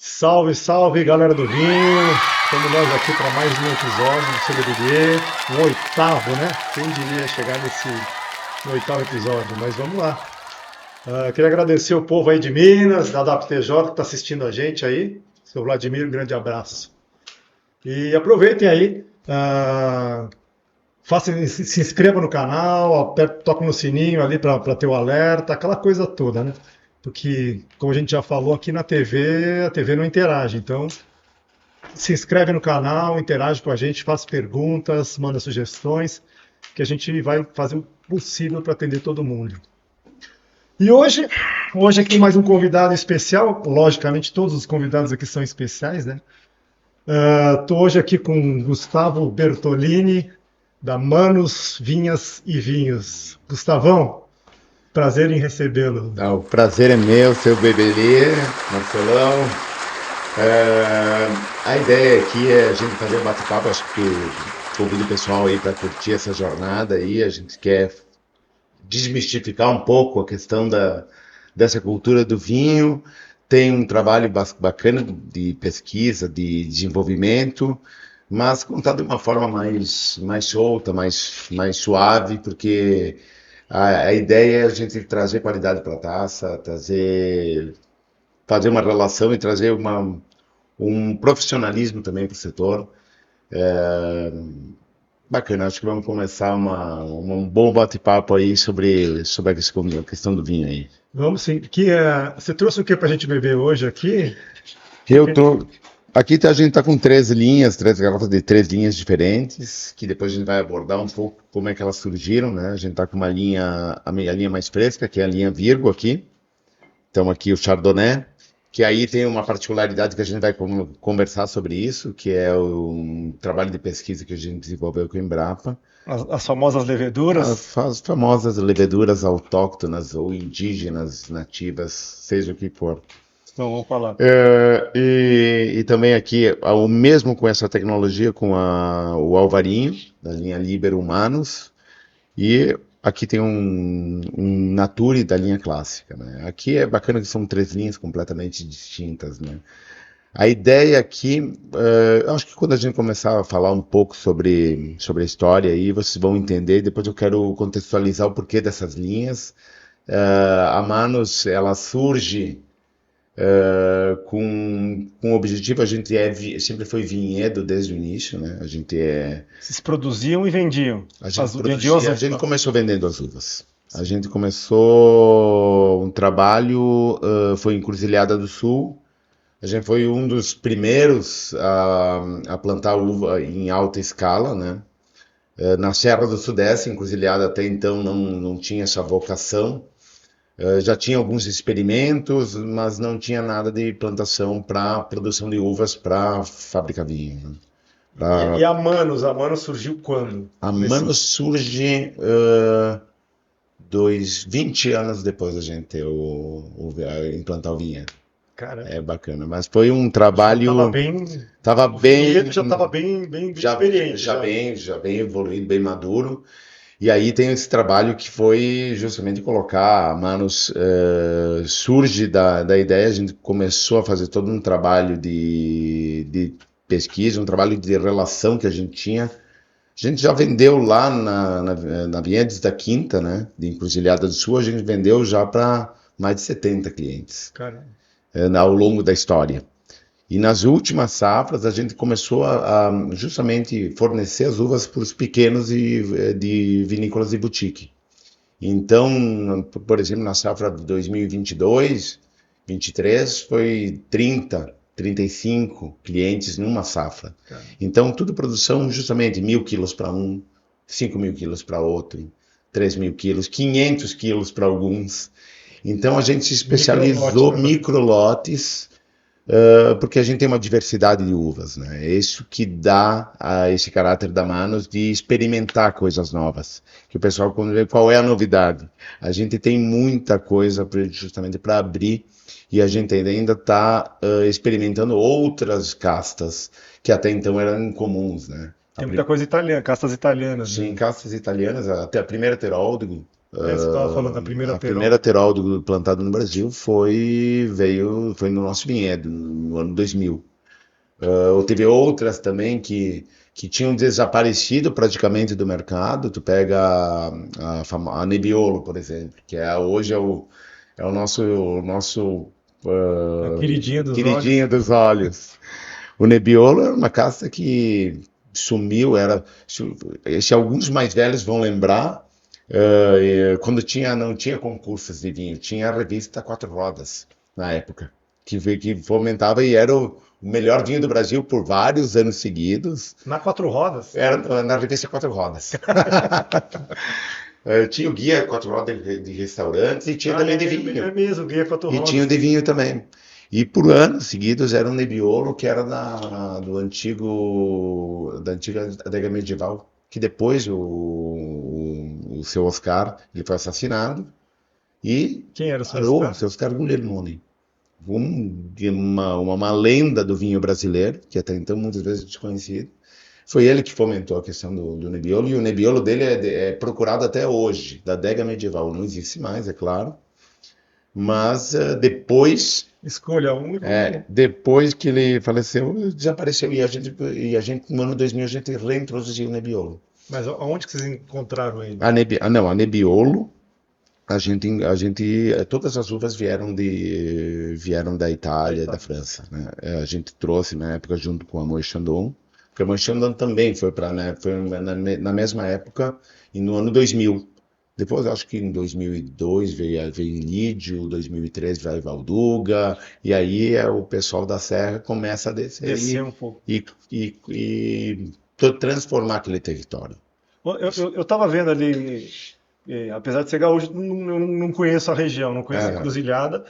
Salve, salve, galera do vinho. Estamos nós aqui para mais um episódio do CBDD, o oitavo, né? Quem diria chegar no oitavo episódio, mas vamos lá. Queria agradecer o povo aí de Minas, da WTJ, que está assistindo a gente aí. Seu Vladimir, um grande abraço. E aproveitem aí, se inscreva no canal, toque no sininho ali para ter o alerta, aquela coisa toda, né? Porque, como a gente já falou aqui na TV, a TV não interage. Então, se inscreve no canal, interage com a gente, faz perguntas, manda sugestões, que a gente vai fazer o possível para atender todo mundo. E hoje aqui mais um convidado especial. Logicamente, todos os convidados aqui são especiais, né? Estou hoje aqui com Gustavo Bertolini, da Manos, Vinhas e Vinhos. Gustavão, prazer em recebê-lo. O prazer é meu, seu Bebelê, Marcelão. A ideia aqui é a gente fazer um bate-papo, acho que convido o pessoal aí para curtir essa jornada aí. A gente quer desmistificar um pouco a questão dessa cultura do vinho. Tem um trabalho bacana de pesquisa, de desenvolvimento, mas contado de uma forma mais solta, mais suave, porque a ideia é a gente trazer qualidade para a taça, fazer uma relação e trazer um profissionalismo também para o setor. Bacana, acho que vamos começar um bom bate-papo aí sobre a questão do vinho aí. Vamos sim. Você trouxe o que para a gente beber hoje aqui? Eu tô. Aqui a gente está com três garrafas de três linhas diferentes, que depois a gente vai abordar um pouco como é que elas surgiram, né? A gente está com uma linha, a linha mais fresca, que é a linha Virgo aqui. Então aqui o Chardonnay, que aí tem uma particularidade que a gente vai conversar sobre isso, que é um trabalho de pesquisa que a gente desenvolveu com a Embrapa. As famosas leveduras. As famosas leveduras autóctonas ou indígenas, nativas, seja o que for. Então, vamos falar. E também aqui, o mesmo com essa tecnologia, com o Alvarinho, da linha Liber Humanos, e aqui tem um Nature da linha clássica, né? Aqui é bacana que são três linhas completamente distintas, né? A ideia aqui, acho que quando a gente começar a falar um pouco sobre a história aí, vocês vão entender, depois eu quero contextualizar o porquê dessas linhas. A Manos, ela surge com o objetivo, a gente sempre foi vinhedo desde o início, né? Vocês produziam e vendiam. A gente começou vendendo as uvas. A gente começou um trabalho, foi em Encruzilhada do Sul. A gente foi um dos primeiros a plantar uva em alta escala, né? Na Serra do Sudeste, Encruzilhada até então não tinha essa vocação. Já tinha alguns experimentos, mas não tinha nada de plantação para produção de uvas para fabricar vinho, né? E a Manos? A Manos surgiu quando? A Manos surge 20 anos depois da gente ter implantar o vinhedo. Cara, É bacana, mas foi um trabalho. Tava O vinhedo já estava bem experiente. Já bem evoluído, bem maduro. E aí tem esse trabalho que foi justamente colocar a Manos, surge da ideia, a gente começou a fazer todo um trabalho de pesquisa, um trabalho de relação que a gente tinha. A gente já vendeu lá na Vientes da Quinta, né, de Encruzilhada do Sul, a gente vendeu já para mais de 70 clientes. Caramba. Ao longo da história. E nas últimas safras a gente começou a justamente fornecer as uvas para os pequenos de vinícolas de boutique. Então, por exemplo, na safra de 2022, 23, foi 35 clientes numa safra. Então, tudo produção justamente 1.000 quilos para um, 5.000 quilos para outro, 3.000 quilos, 500 quilos para alguns. Então, a gente se especializou microlotes, porque a gente tem uma diversidade de uvas, né? É isso que dá esse caráter da Manos de experimentar coisas novas. Que o pessoal, quando vê qual é a novidade, a gente tem muita coisa justamente para abrir e a gente ainda está experimentando outras castas que até então eram incomuns, né? Tem muita coisa italiana, castas italianas. Sim, né? castas italianas, até a primeira Teroldego, Você estava falando da primeira A Terol. primeira Terol plantada no Brasil foi no nosso vinhedo, no ano 2000. Ou teve outras também que tinham desaparecido praticamente do mercado. Tu pega a Nebbiolo, por exemplo, que hoje é o nosso A queridinha dos olhos. queridinho dos olhos. O Nebbiolo era uma caça que sumiu, se alguns mais velhos vão lembrar, quando não tinha concursos de vinho, tinha a revista Quatro Rodas na época, que fomentava e era o melhor vinho do Brasil por vários anos seguidos. Na quatro rodas. Era na revista Quatro Rodas. Tinha o guia Quatro Rodas de restaurantes e tinha também de É vinho. mesmo, guia quatro E tinha o rodas. de vinho também. E por anos seguidos era um Nebbiolo que era da antiga adega medieval, que depois o seu Oscar ele foi assassinado e Quem era o seu parou o Oscar? seu Oscar Guglielmone. Uma lenda do vinho brasileiro, que até então muitas vezes desconhecido. Foi ele que fomentou a questão do Nebbiolo, e o Nebbiolo dele é procurado até hoje, da adega medieval. Não existe mais, é claro, mas Escolha um e vamos. depois que ele faleceu, desapareceu. E a gente, no ano 2000, a gente reintroduziu o Nebbiolo. Mas aonde que vocês encontraram ele? Não, a Nebbiolo, todas as uvas vieram da Da Itália, da Itália. França, né? A gente trouxe na época junto com a Moët Chandon, porque a Moët Chandon também foi na mesma época e no ano 2000. Depois, acho que em 2002 veio Lídio, 2003 veio Valduga, e aí o pessoal da Serra começa a descer Descer um pouco. e transformar aquele território. Eu tava vendo ali, apesar de ser gaúcho, eu não conheço a região, não conheço a É, Encruzilhada.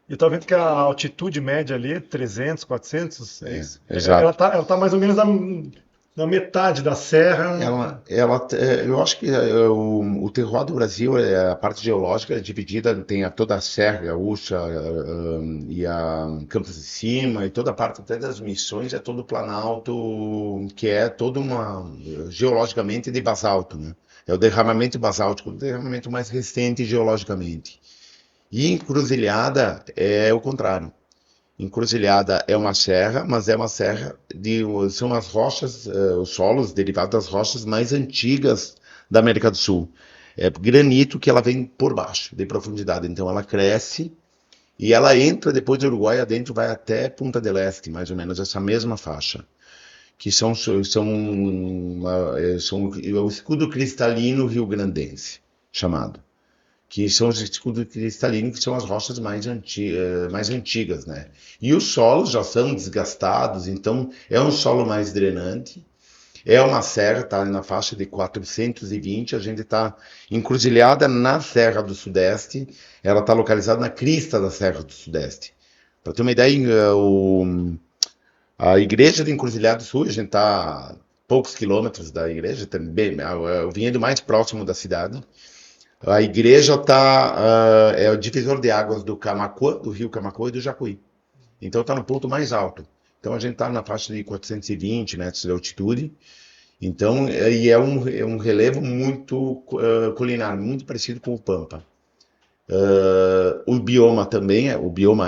Eu tava vendo que a altitude média ali é 300, 400, é isso? Ela exato. tá, ela tá mais ou menos na metade da serra. Eu acho que o terroir do Brasil, a parte geológica é dividida, tem toda a Serra Gaúcha, e a Campos de Cima, e toda a parte até das Missões, é todo Planalto, que é todo geologicamente de basalto, né? É o derramamento basáltico, o derramamento mais recente geologicamente. E Encruzilhada é o contrário. Encruzilhada é uma serra, mas é uma serra são as rochas, os solos derivados das rochas mais antigas da América do Sul. É granito que ela vem por baixo, de profundidade. Então ela cresce e ela entra depois do Uruguai adentro, vai até Punta del Este, mais ou menos essa mesma faixa, que são o escudo cristalino rio-grandense, chamado, que são os escudos cristalinos, que são as rochas mais antigas, né? E os solos já são desgastados, então é um solo mais drenante, é uma serra, está na faixa de 420, a gente está encruzilhada na Serra do Sudeste, ela está localizada na crista da Serra do Sudeste. Para ter uma ideia, a igreja de Encruzilhada do Sul, a gente está a poucos quilômetros da igreja, também, é o vinhedo mais próximo da cidade. A igreja é o divisor de águas do Camaquã, do rio Camaquã e do Jacuí. Então está no ponto mais alto. Então a gente está na faixa de 420 metros de altitude. Então, é um relevo muito culinar, muito parecido com o Pampa. O bioma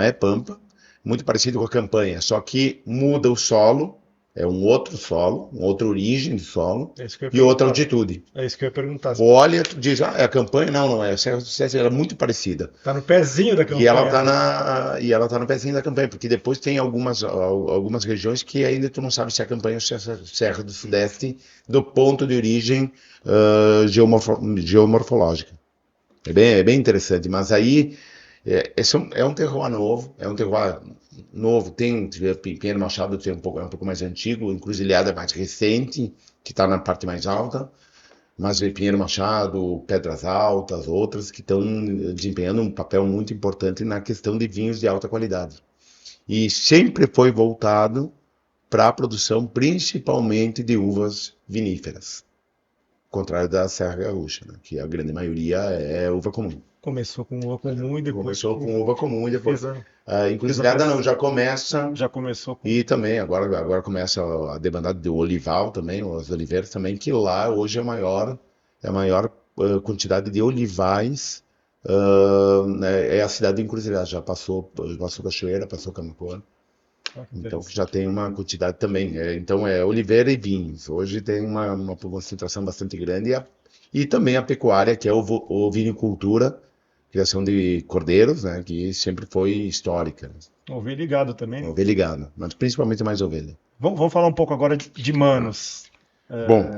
é Pampa, muito parecido com a Campanha, só que muda o solo, é um outro solo, uma outra origem de solo É isso que eu ia e outra perguntar. altitude. É isso que eu ia perguntar. Olha, tu diz, é a Campanha? Não, não é. A Serra do Sucesso era muito parecida. Tá no pezinho da E ela campanha, tá né? no pezinho da Campanha, porque depois tem algumas regiões que ainda tu não sabe se é a Campanha ou se é a Serra do Sudeste, do ponto de origem geomorfológica. É bem interessante, mas aí é um terroir novo, tem Pinheiro Machado é um pouco mais antigo, Encruzilhada é mais recente, que está na parte mais alta, mas Pinheiro Machado, Pedras Altas, outras que estão desempenhando um papel muito importante na questão de vinhos de alta qualidade. E sempre foi voltado para a produção principalmente de uvas viníferas, ao contrário da Serra Gaúcha, né, que a grande maioria é uva comum. Começou com uva comum e depois Começou com uva comum e depois. fez a, A fez a Encruzilhada não, já começa. já começou com. E também, agora começa a debandada do olival também, os oliveiras também, que lá hoje é a maior quantidade de olivais, é a cidade de Encruzilhada, já passou Cachoeira, passou Camaquã, Ah, que então já interessante. tem uma quantidade também. Então é oliveira e vinhos. Hoje tem uma concentração bastante grande e também a pecuária, que é ovinicultura, criação de cordeiros, né, que sempre foi histórica, né? Ouvi ligado também. Ovelha e gado, mas principalmente mais ovelha. Vamos falar um pouco agora de Manos. Bom,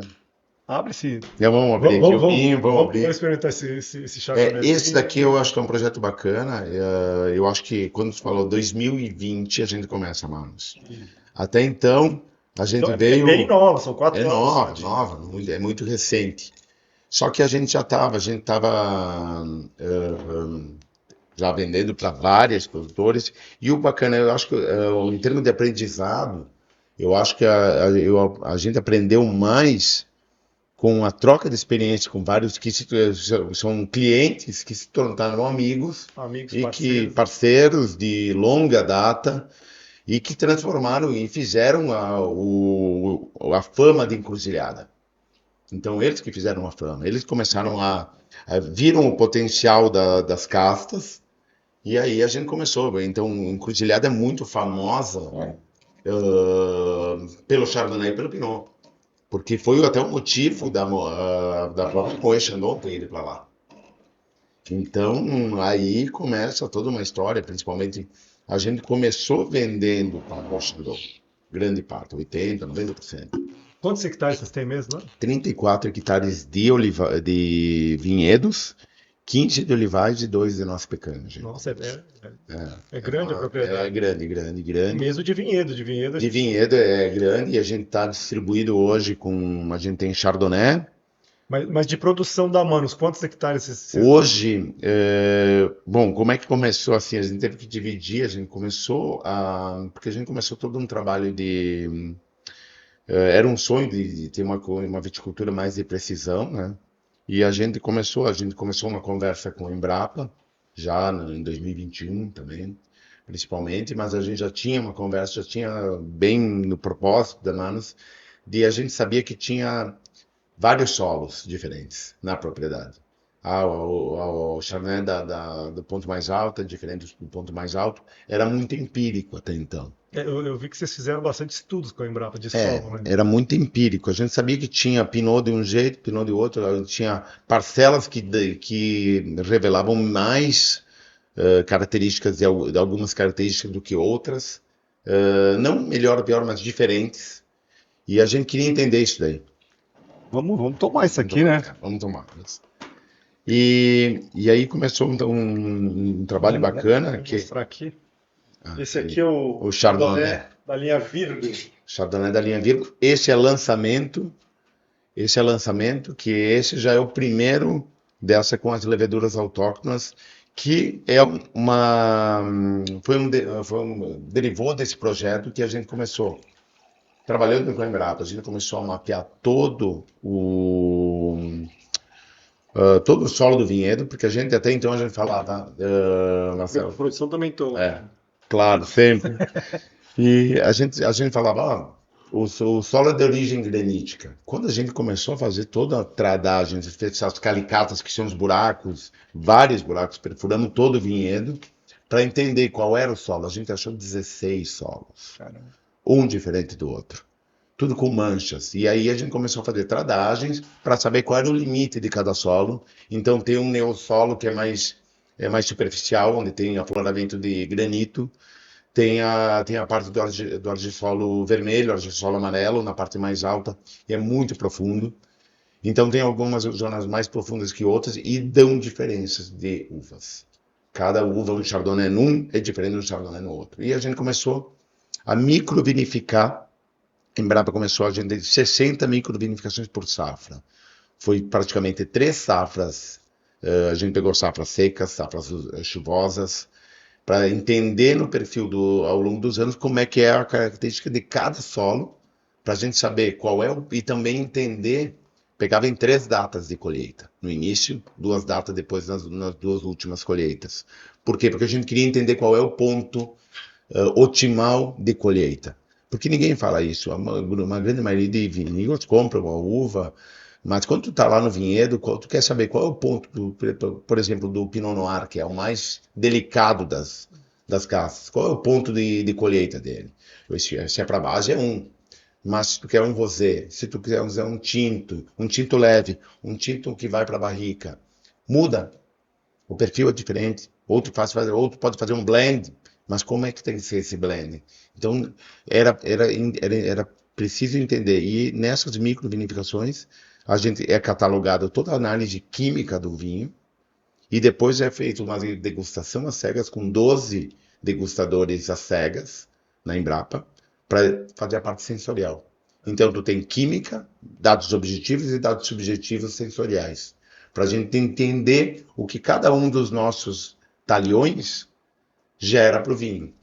Abre-se. já vamos abrir aqui o vinho, vamos Vamos abrir. experimentar esse Esse daqui chardonnayzinho. eu acho que é um projeto bacana. Eu acho que quando você falou 2020 a gente começa, Manos. Até então a Então gente é bem veio, nova, são é 4 anos só nova, de. nova, é muito recente. Só que a gente estava já vendendo para vários produtores. E o bacana, eu acho que em termos de aprendizado, eu acho que a gente aprendeu mais com a troca de experiência com vários são clientes que se tornaram amigos Amigos, e que parceiros. parceiros de longa data e que transformaram e fizeram a fama de Encruzilhada. Então eles que fizeram a fama, eles começaram viram o potencial das castas e aí a gente começou. Então Encruzilhada é muito famosa pelo Chardonnay e pelo Pinot. Porque foi até o motivo da própria Moët Chandon ter ido para lá. Então, aí começa toda uma história, principalmente a gente começou vendendo para a Moët Chandon, grande parte, 80, 90%. Quantos hectares vocês têm mesmo, né? 34 hectares de vinhedos, 15 de olivais e 2 de nossa pecanha, gente. Nossa, é É, grande a é propriedade. grande, grande, E grande. mesmo de vinhedo. De vinhedo a De gente. vinhedo é grande e a gente está distribuído hoje a gente tem Chardonnay. Mas de produção da Manos, quantos hectares vocês. Hoje, bom, como é que começou assim? A gente teve que dividir, a gente começou porque a gente começou todo um trabalho era um sonho de ter uma viticultura mais de precisão, né? E a gente começou uma conversa com a Embrapa, já em 2021 também, principalmente, mas a gente já tinha uma conversa, já tinha bem no propósito da Manos, de a gente sabia que tinha vários solos diferentes na propriedade. O Chardonnay do ponto mais alto é diferente do ponto mais alto. Era muito empírico até então. Eu vi que vocês fizeram bastante estudos com a Embrapa de solo, né? Era muito empírico. A gente sabia que tinha Pinot de um jeito, Pinot de outro. Tinha parcelas que revelavam mais características de algumas características do que outras. Não melhor ou pior, mas diferentes. E a gente queria entender isso daí. Vamos tomar isso Vamos aqui, tomar, né? cara, vamos tomar. E aí começou então um trabalho bacana Vamos que mostrar aqui. Esse aqui aí, é o o Chardonnay Chardonnay, da linha Virgo. Chardonnay da linha Virgo. Esse é lançamento, que esse já é o primeiro dessa com as leveduras autóctones, que é derivou desse projeto que a gente começou trabalhando com a Embrapa. A gente começou a mapear todo o solo do vinhedo, porque a gente até então a gente falava, A Marcelo, produção também tô. claro, sempre. E a gente falava, o solo é de origem granítica. Quando a gente começou a fazer toda a tradagem, fez essas calicatas que são os buracos, vários buracos, perfurando todo o vinhedo, para entender qual era o solo, a gente achou 16 solos, Caramba. um diferente do outro, tudo com manchas. E aí a gente começou a fazer tradagens para saber qual era o limite de cada solo. Então tem um neossolo que é mais superficial, onde tem afloramento de granito. Tem a parte do argissolo vermelho, argissolo amarelo, na parte mais alta, e é muito profundo. Então tem algumas zonas mais profundas que outras e dão diferenças de uvas. Cada uva, um chardonnay num é diferente do chardonnay no outro. E a gente começou a microvinificar. Embrapa começou a gente 60 microvinificações por safra. Foi praticamente 3 safras. A gente pegou safras secas, safras chuvosas, para entender no perfil ao longo dos anos como é que é a característica de cada solo, para a gente saber qual e também entender. Pegava em 3 datas de colheita. No início, 2 datas depois nas 2 últimas colheitas. Por quê? Porque a gente queria entender qual é o ponto otimal de colheita. Porque ninguém fala isso. Uma grande maioria de vinícolas compram a uva Mas quando tu tá lá no vinhedo, tu quer saber qual é o ponto, por exemplo, do Pinot Noir, que é o mais delicado das castas. Qual é o ponto de colheita dele? Se é para base, é um. Mas se tu quer um rosé, se tu quiser usar um tinto leve, um tinto que vai para a barrica, muda. O perfil é diferente. Outro pode fazer um blend, mas como é que tem que ser esse blend? Então, era preciso entender. E nessas microvinificações, a gente é catalogado toda a análise química do vinho e depois é feita uma degustação às cegas com 12 degustadores às cegas na Embrapa para fazer a parte sensorial. Então, tu tem química, dados objetivos e dados subjetivos sensoriais para a gente entender o que cada um dos nossos talhões gera para o vinho.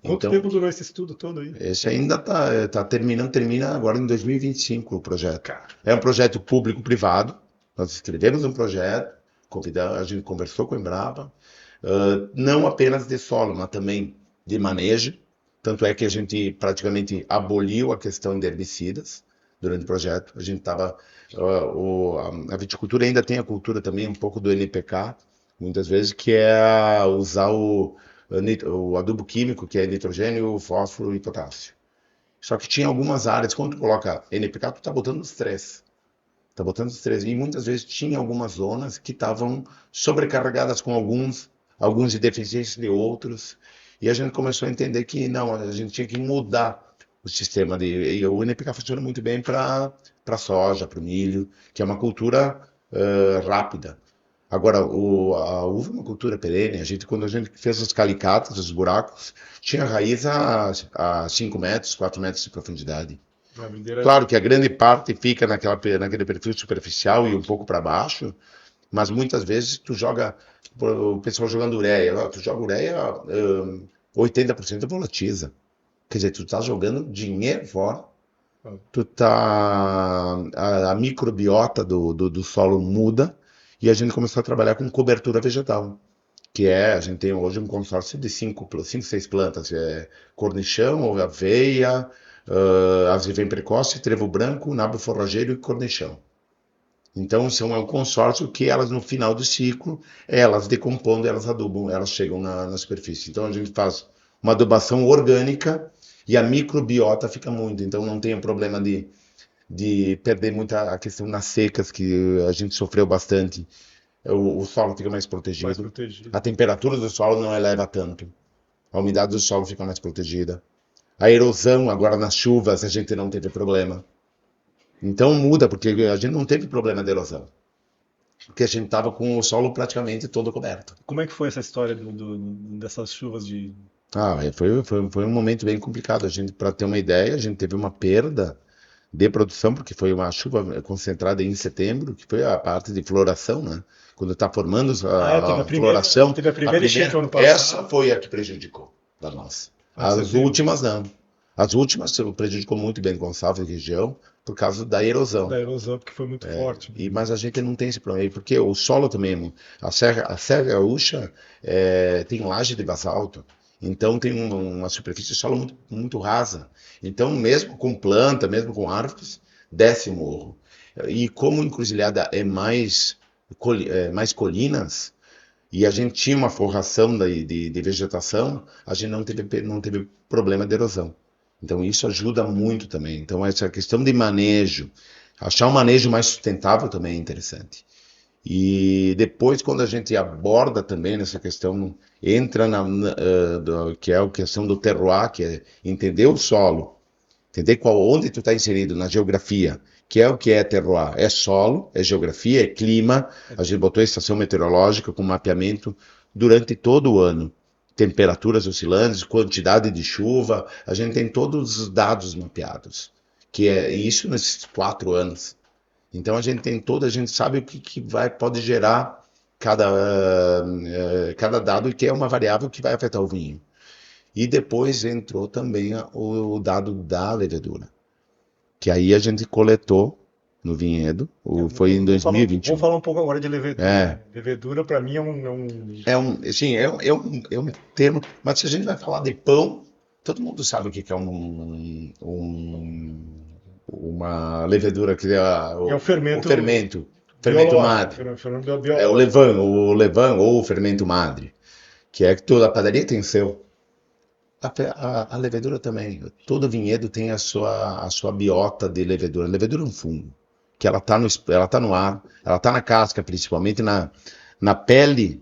Quanto Então, tempo durou esse estudo todo aí? esse ainda tá terminando, termina agora em 2025 o projeto. Cara, É um projeto público-privado. Nós escrevemos um projeto, a gente conversou com a Embrapa, não apenas de solo, mas também de manejo. Tanto é que a gente praticamente aboliu a questão de herbicidas durante o projeto. A gente estava. A viticultura ainda tem a cultura também um pouco do NPK, muitas vezes, que é usar o adubo químico, que é nitrogênio, fósforo e potássio. Só que tinha algumas áreas, quando tu coloca NPK, tu tá botando os três. Tá botando os três. E muitas vezes tinha algumas zonas que estavam sobrecarregadas com alguns de deficiência de outros. E a gente começou a entender que não, a gente tinha que mudar o sistema de. E o NPK funciona muito bem para soja, para o milho, que é uma cultura rápida. Agora, a uva é uma cultura perene. Quando a gente fez os calicatos, os buracos, tinha raiz a 5 metros, 4 metros de profundidade. a videira. Claro que a grande parte fica naquele perfil superficial e um pouco para baixo, mas muitas vezes tu joga, o pessoal jogando ureia, tu joga ureia, 80% volatiza. Quer dizer, tu tá jogando dinheiro fora, a microbiota do solo muda e a gente começou a trabalhar com cobertura vegetal. A gente tem hoje um consórcio de seis plantas, cornichão, aveia, azevém precoce, trevo branco, nabo forrageiro e cornichão. Então, é um consórcio que elas, no final do ciclo, elas decompondo, elas adubam, elas chegam na superfície. Então, a gente faz uma adubação orgânica e a microbiota fica muito. Então, não tem o problema de perder muita a questão nas secas, que a gente sofreu bastante. O solo fica mais Mais protegido. A protegido. temperatura do solo não eleva tanto. A umidade do solo fica mais protegida. A erosão, agora nas chuvas, a gente não teve problema. Então muda, porque a gente não teve problema de erosão. Porque a gente estava com o solo praticamente todo coberto. Como é que foi essa história dessas chuvas de. Foi um momento bem complicado. Para ter uma ideia, a gente teve uma perda de produção, porque foi uma chuva concentrada em setembro, que foi a parte de floração, né? Quando está formando Teve a a primeira, floração, teve a primeira enchente no ano essa passado. foi a que prejudicou da nossa. Você As viu? últimas não. As últimas prejudicou muito bem Gonçalves e região por causa da erosão. Da erosão, porque foi muito forte. Mas a gente não tem esse problema, porque o solo também, a Serra Gaúcha tem laje de basalto, então tem uma superfície de solo muito, muito rasa. Então, mesmo com planta, mesmo com árvores, desce o morro. E como Encruzilhada mais colinas, e a gente tinha uma forração de vegetação, a gente não teve problema de erosão. Então isso ajuda muito também. Então essa questão de manejo, achar um manejo mais sustentável também é interessante. E depois quando a gente aborda também nessa questão, entra que é a questão do terroir, que é entender o solo, entender onde tu está inserido na geografia, que é o que é terroir. É solo, é geografia, é clima. A gente botou a estação meteorológica com mapeamento durante todo o ano. Temperaturas oscilantes, quantidade de chuva, a gente tem todos os dados mapeados, que é isso nesses 4 anos. Então a gente sabe o que pode gerar cada dado, que é uma variável que vai afetar o vinho. E depois entrou também o dado da levedura, que aí a gente coletou no vinhedo, foi em Vamos 2021. falar um pouco agora de levedura. É, Levedura, para mim, é um termo, mas se a gente vai falar de pão, todo mundo sabe o que é um uma levedura que é E é o o fermento fermento biológico, madre. fermento É biológico. o levain ou o fermento madre, que é que toda padaria tem seu. A levedura também. Todo vinhedo tem a sua biota de levedura. A levedura é um fungo, que ela tá no ar, ela tá na casca, principalmente na pele,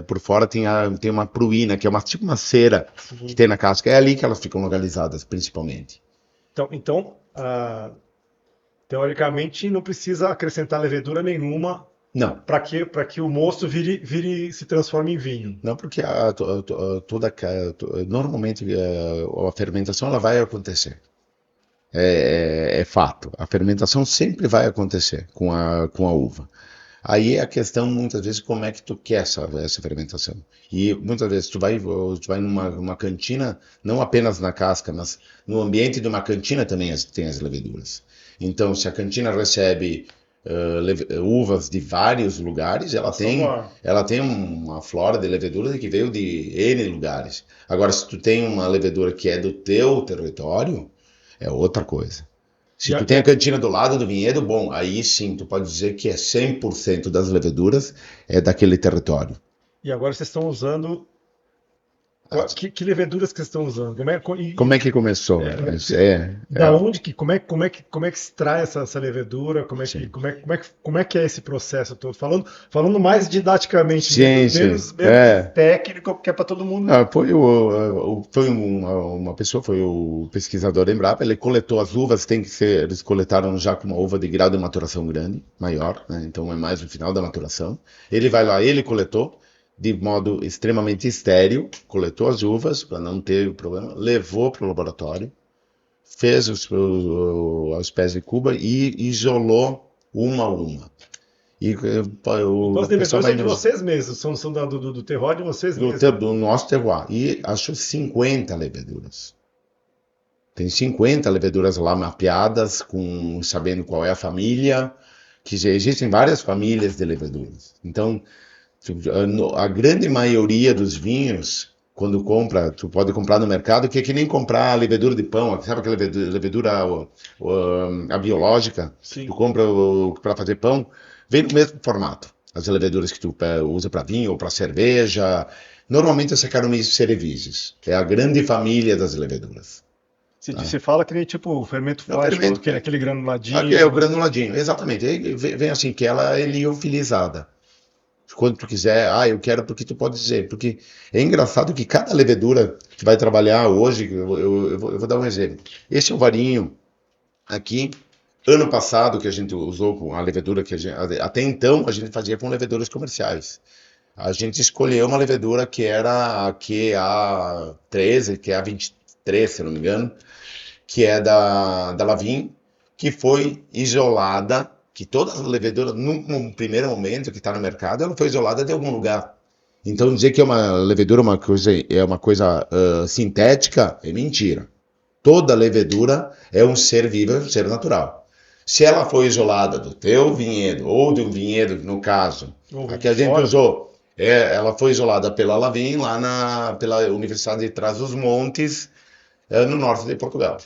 por fora tem uma pruína, que é tipo uma cera que Sim. tem na casca. É ali que elas ficam localizadas, principalmente. Então, teoricamente, não precisa acrescentar levedura nenhuma Não, para que o mosto se transforme em vinho. não porque normalmente a fermentação ela vai acontecer. É fato. A fermentação sempre vai acontecer com a uva. Aí é a questão, muitas vezes, como é que tu quer essa fermentação. E muitas vezes tu vai numa cantina, não apenas na casca, mas no ambiente de uma cantina também tem as leveduras. Então, se a cantina recebe uvas de vários lugares, Elas estão no ar. ela tem uma flora de levedura que veio de N lugares. Agora, se tu tem uma levedura que é do teu território, é outra coisa. E, Se a- tu e tem a a- cantina do lado do vinhedo, bom, aí sim, tu pode dizer que é 100% das leveduras é daquele território. e agora vocês estão usando. Que leveduras que vocês estão usando? Como é que começou? Da onde como é que se extrai essa levedura? Sim. Como é que é esse processo todo? Falando mais didaticamente, Sim, sim. menos técnico, porque é para todo mundo. Foi uma pessoa, foi o pesquisador Embrapa, ele coletou as uvas, eles coletaram já com uma uva de grau de maturação grande, maior, né? Então é mais no final da maturação. Ele vai lá, ele coletou de modo extremamente estéril, coletou as uvas para não ter problema, levou para o laboratório, fez os pés de cuba e isolou uma a uma. E Então as o pessoal leveduras vai são de vocês mesmos, são do terroir de vocês mesmos. do nosso terroir. E achou 50 leveduras. Tem 50 leveduras lá mapeadas, sabendo qual é a família, que já existem várias famílias de leveduras. Então, a grande maioria dos vinhos, quando compra, tu pode comprar no mercado, que é que nem comprar a levedura de pão, sabe aquela levedura, a biológica, tu Sim. compra para fazer pão, vem no mesmo formato. As leveduras que tu usa para vinho ou para cerveja, normalmente é Saccharomyces cerevisiae, é a grande família das leveduras. Tá? Se fala que nem tipo o fermento É o fático, fermento, aquele aqui é o granuladinho. granuladinho, exatamente. Aí vem assim, que ela é liofilizada. Quando tu quiser, eu quero porque tu pode dizer. Porque é engraçado que cada levedura que vai trabalhar hoje, eu vou dar um exemplo. Esse ovarinho aqui, ano passado que a gente usou com a levedura até então a gente fazia com leveduras comerciais. A gente escolheu uma levedura que era a QA13, QA23, se não me engano, que é da Lavin, que foi isolada, que toda a levedura, num primeiro momento que está no mercado, ela foi isolada de algum lugar. Então dizer que é uma levedura é uma coisa sintética é mentira. Toda levedura é um ser vivo, é um ser natural. Se ela foi isolada do teu vinhedo, ou de um vinhedo, no caso, Ou a vem que de a gente fora. usou, ela foi isolada pela Lavin, pela Universidade de Trás-os-Montes, no norte de Portugal.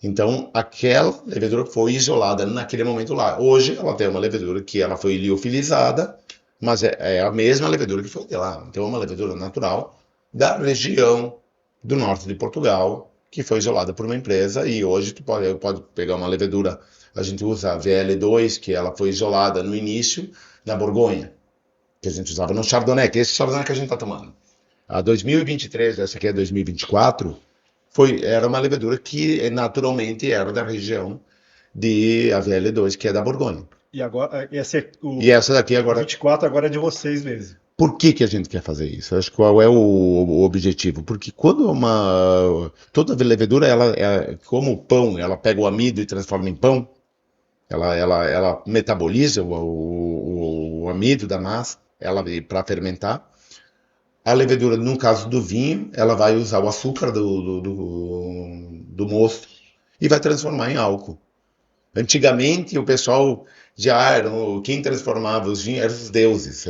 Então, aquela levedura foi isolada naquele momento lá. Hoje, ela tem uma levedura que ela foi liofilizada, mas é a mesma levedura que foi de lá. Então, é uma levedura natural da região do norte de Portugal, que foi isolada por uma empresa. E hoje, tu pode pegar uma levedura, a gente usa a VL2, que ela foi isolada no início na Borgonha, que a gente usava no Chardonnay, que é esse Chardonnay que a gente está tomando. A 2023, essa aqui é 2024, era uma levedura que naturalmente era da região de AVL2, que é da Borgonha. E agora, E essa daqui o agora, 24 agora é de vocês mesmo. por que que a gente quer fazer isso? Acho que qual é o objetivo? Porque quando toda levedura, como o pão, ela pega o amido e transforma em pão, ela metaboliza o amido da massa, ela para fermentar. A levedura, no caso do vinho, ela vai usar o açúcar do mosto e vai transformar em álcool. Antigamente, o pessoal quem transformava os vinhos eram os deuses,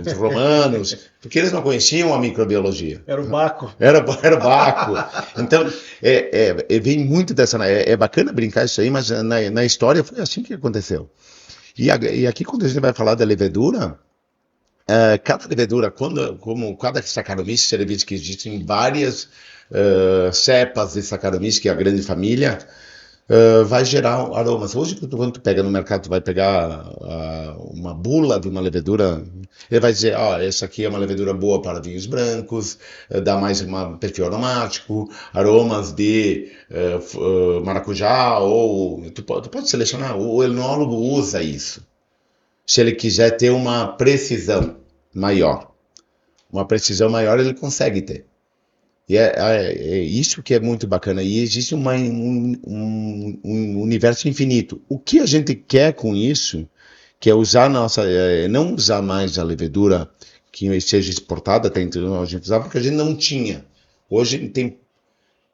os romanos, porque eles não conheciam a microbiologia. Era o Baco. Era Baco. Então, vem muito dessa. É bacana brincar isso aí, mas na história foi assim que aconteceu. E aqui, quando a gente vai falar da levedura, cada levedura, como cada Saccharomyces cerevisiae, que existem várias cepas de Saccharomyces, que é a grande família, vai gerar aromas. Hoje, quando tu pega no mercado, tu vai pegar uma bula de uma levedura, ele vai dizer, essa aqui é uma levedura boa para vinhos brancos, dá mais um perfil aromático, aromas de maracujá, ou tu pode selecionar, o enólogo usa isso. Se ele quiser ter uma precisão maior. Uma precisão maior ele consegue ter. E é isso que é muito bacana. E existe um universo infinito. O que a gente quer com isso, que é usar não usar mais a levedura que seja exportada, até então a gente usava, porque a gente não tinha. Hoje tem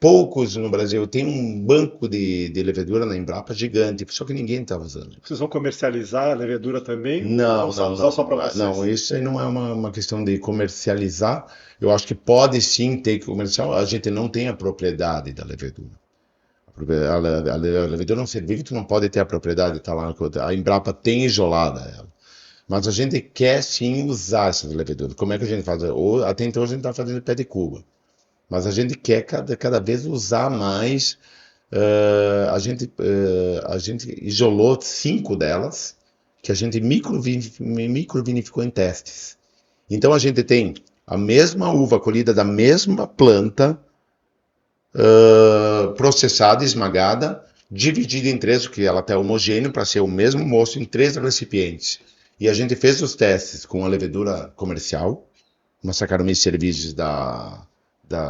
poucos no Brasil. Tem um banco de levedura na Embrapa gigante, só que ninguém está usando. Vocês vão comercializar a levedura também? Não, ou não, usar só para vocês? não, isso aí não é uma questão de comercializar. Eu acho que pode sim ter comercial. A gente não tem a propriedade da levedura. A levedura é um ser vivo, tu não pode ter a propriedade, tá lá. A Embrapa tem isolada ela. Mas a gente quer sim usar essa levedura. Como é que a gente faz? Até então a gente está fazendo pé de Cuba. Mas a gente quer cada vez usar mais. A gente isolou 5 delas, que a gente microvinificou em testes. Então a gente tem a mesma uva colhida da mesma planta, processada, esmagada, dividida em 3, porque ela está homogênea para ser o mesmo mosto em 3 recipientes. E a gente fez os testes com a levedura comercial, uma Saccharomyces cerevisiae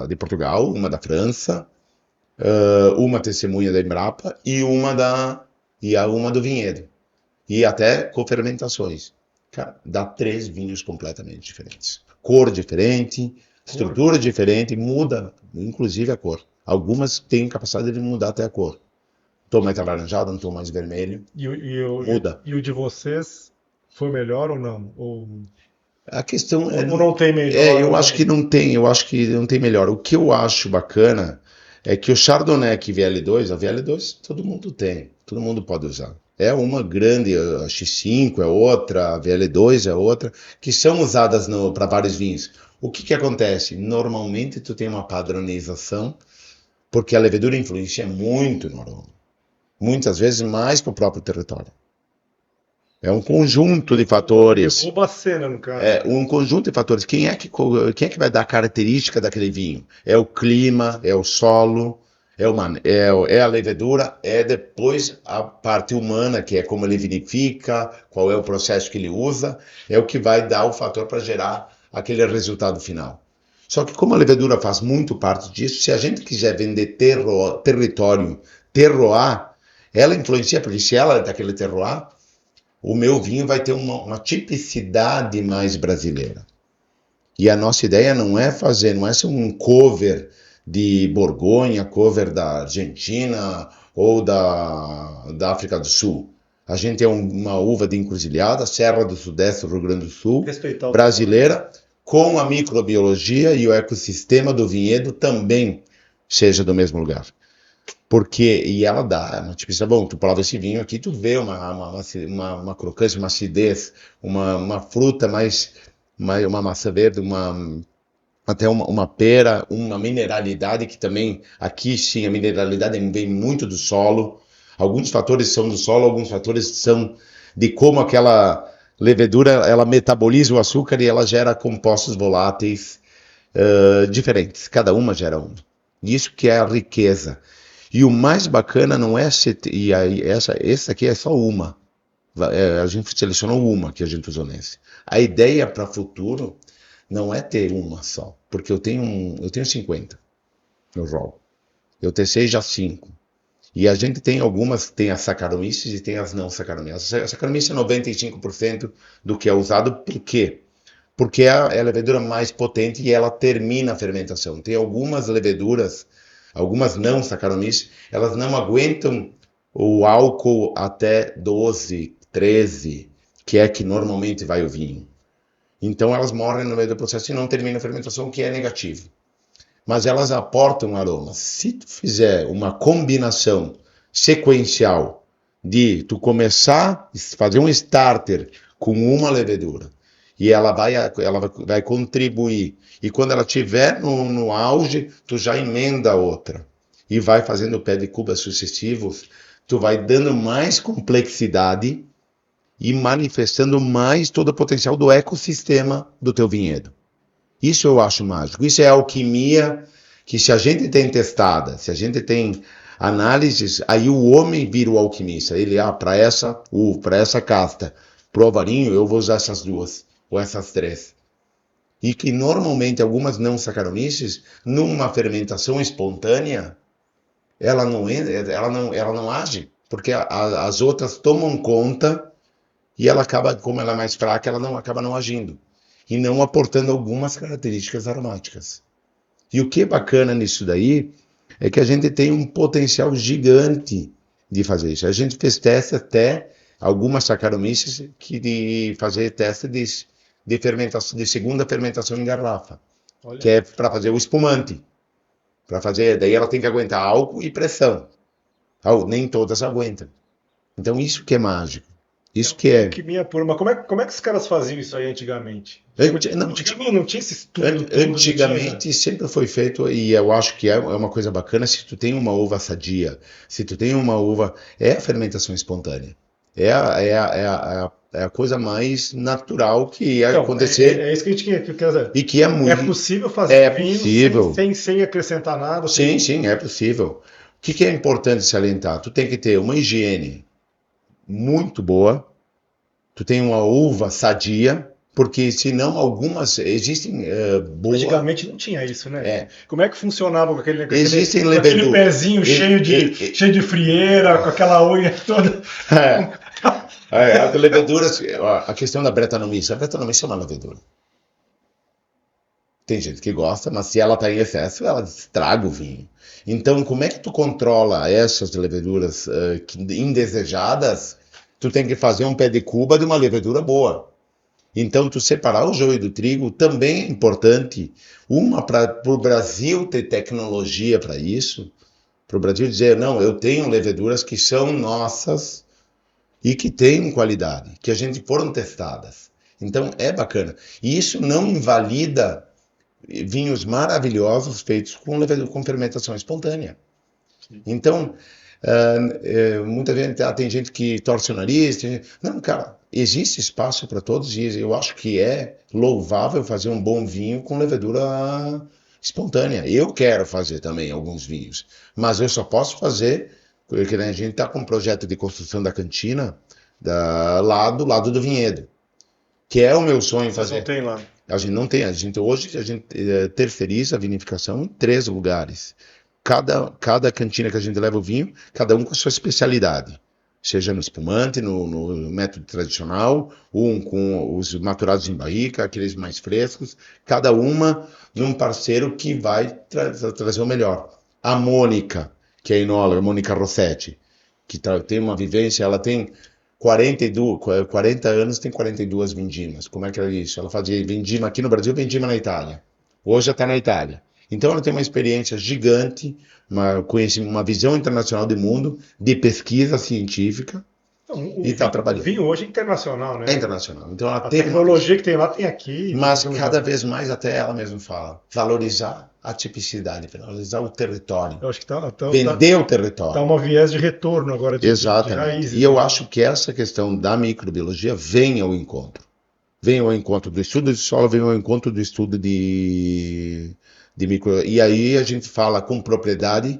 de Portugal, uma da França, uma testemunha da Embrapa e uma do vinhedo. E até cofermentações. Cara, dá 3 vinhos completamente diferentes. Cor diferente, estrutura diferente, muda inclusive a cor. Algumas têm capacidade de mudar até a cor. Tom mais alaranjado, um tom mais vermelho. Muda. E o de vocês foi melhor ou não? A questão Ou não tem melhor? eu acho que não tem melhor. O que eu acho bacana é que o Chardonnay que VL2, a VL2 todo mundo tem, todo mundo pode usar. É uma grande, a X5 é outra, a VL2 é outra, que são usadas para vários vinhos. O que acontece? Normalmente tu tem uma padronização, porque a levedura influencia muito no aroma. Muitas vezes mais que o próprio território. É um conjunto de fatores. Rouba a cena, no caso. É um conjunto de fatores. Quem é que vai dar a característica daquele vinho? É o clima, é o solo, é a levedura, é depois a parte humana, que é como ele vinifica, qual é o processo que ele usa, é o que vai dar o fator para gerar aquele resultado final. Só que como a levedura faz muito parte disso, se a gente quiser vender território, terroir, ela influencia, porque se ela é daquele terroir, o meu vinho vai ter uma tipicidade mais brasileira. E a nossa ideia não é ser um cover de Borgonha, cover da Argentina ou da África do Sul. A gente é uma uva de encruzilhada, Serra do Sudeste do Rio Grande do Sul, brasileira, com a microbiologia e o ecossistema do vinhedo também seja do mesmo lugar. E ela dá uma tipicidade. Bom, tu prova esse vinho aqui, tu vê uma crocância, uma acidez, uma fruta uma maçã verde, até uma pera, uma mineralidade que também, aqui sim, a mineralidade vem muito do solo. Alguns fatores são do solo, alguns fatores são de como aquela levedura, ela metaboliza o açúcar e ela gera compostos voláteis diferentes. Cada uma gera um. Isso que é a riqueza. E o mais bacana não é essa aqui é só uma. A gente selecionou uma que a gente usou nesse. A ideia para o futuro não é ter uma só, porque eu tenho 50 no rol. Eu testei já 5. E a gente tem algumas, tem as Saccharomyces e tem as não Saccharomyces. A Saccharomyces é 95% do que é usado, por quê? Porque é a levedura mais potente e ela termina a fermentação. Tem algumas leveduras, algumas não Saccharomyces, elas não aguentam o álcool até 12, 13, que é que normalmente vai o vinho. Então elas morrem no meio do processo e não terminam a fermentação, o que é negativo. Mas elas aportam aromas. Se tu fizer uma combinação sequencial de tu começar a fazer um starter com uma levedura e ela vai contribuir, e quando ela estiver no auge, tu já emenda outra e vai fazendo pé de cuba sucessivos, tu vai dando mais complexidade e manifestando mais todo o potencial do ecossistema do teu vinhedo. Isso eu acho mágico. Isso é alquimia que, se a gente tem testada, se a gente tem análises, aí o homem vira o alquimista. Ele, para essa casta, pro alvarinho, eu vou usar essas duas, ou essas três. E que normalmente algumas não saccharomyces, numa fermentação espontânea, ela não age, porque as outras tomam conta e ela acaba, como ela é mais fraca, ela acaba não agindo e não aportando algumas características aromáticas. E o que é bacana nisso daí é que a gente tem um potencial gigante de fazer isso. A gente fez teste até algumas Saccharomyces de fazer teste de fermentação, de segunda fermentação em garrafa, que é para fazer o espumante. Para fazer, daí ela tem que aguentar álcool e pressão. Nem todas aguentam. Então isso que é mágico. Isso que é. Alquimia pura. Mas como é que os caras faziam isso aí antigamente? Não tinha esse estudo. Antigamente sempre foi feito, e eu acho que é uma coisa bacana, se tu tem uma uva sadia, se tu tem uma uva, é a fermentação espontânea. É a coisa mais natural que ia acontecer. É isso que a gente quer dizer. E que é muito. É possível fazer possível. Sem acrescentar nada? Sim, é possível. O que é importante salientar? Tu tem que ter uma higiene muito boa, tu tem uma uva sadia, porque senão algumas existem boas. Antigamente não tinha isso, né? É. Como é que funcionava com aquele pezinho cheio de frieira, com aquela unha toda? As leveduras, a questão da Brettanomyces, a Brettanomyces é uma levedura. Tem gente que gosta, mas se ela está em excesso, ela estraga o vinho. Então, como é que tu controla essas leveduras indesejadas? Tu tem que fazer um pé de cuba de uma levedura boa. Então, tu separar o joio do trigo também é importante. Para o Brasil ter tecnologia para isso, para o Brasil dizer, não, eu tenho leveduras que são nossas e que têm qualidade, que a gente foram testadas. Então, é bacana. E isso não invalida vinhos maravilhosos feitos com fermentação espontânea. Então, muita gente, tem gente que torce o nariz. Não, cara, existe espaço para todos e eu acho que é louvável fazer um bom vinho com levedura espontânea. Eu quero fazer também alguns vinhos, mas eu só posso fazer, porque a gente está com um projeto de construção da cantina lá do lado do vinhedo, que é o meu sonho fazer. Não tem lá. A gente não tem, hoje a gente terceiriza a vinificação em 3 lugares. Cada cantina que a gente leva o vinho, cada um com a sua especialidade. Seja no espumante, no método tradicional, com os maturados em barrica, aqueles mais frescos, cada uma num parceiro que vai trazer o melhor. A Mônica, que é enóloga, a Mônica Rossetti, que tem uma vivência, ela tem 40 anos, tem 42 vindimas. Como é que é isso? Ela fazia vindima aqui no Brasil, vindima na Itália. Hoje já está na Itália. Então ela tem uma experiência gigante, uma visão internacional do mundo, de pesquisa científica, e está trabalhando. O vinho hoje é internacional, né? É internacional. Então ela a tecnologia que tem lá tem aqui. Mas cada vez mais, até ela mesma fala, valorizar a tipicidade, valorizar o território. Eu acho que vender o território. Está uma viés de retorno agora de raízes. E eu acho que essa questão da microbiologia vem ao encontro. Vem ao encontro do estudo de solo, vem ao encontro do estudo de micro. E aí a gente fala com propriedade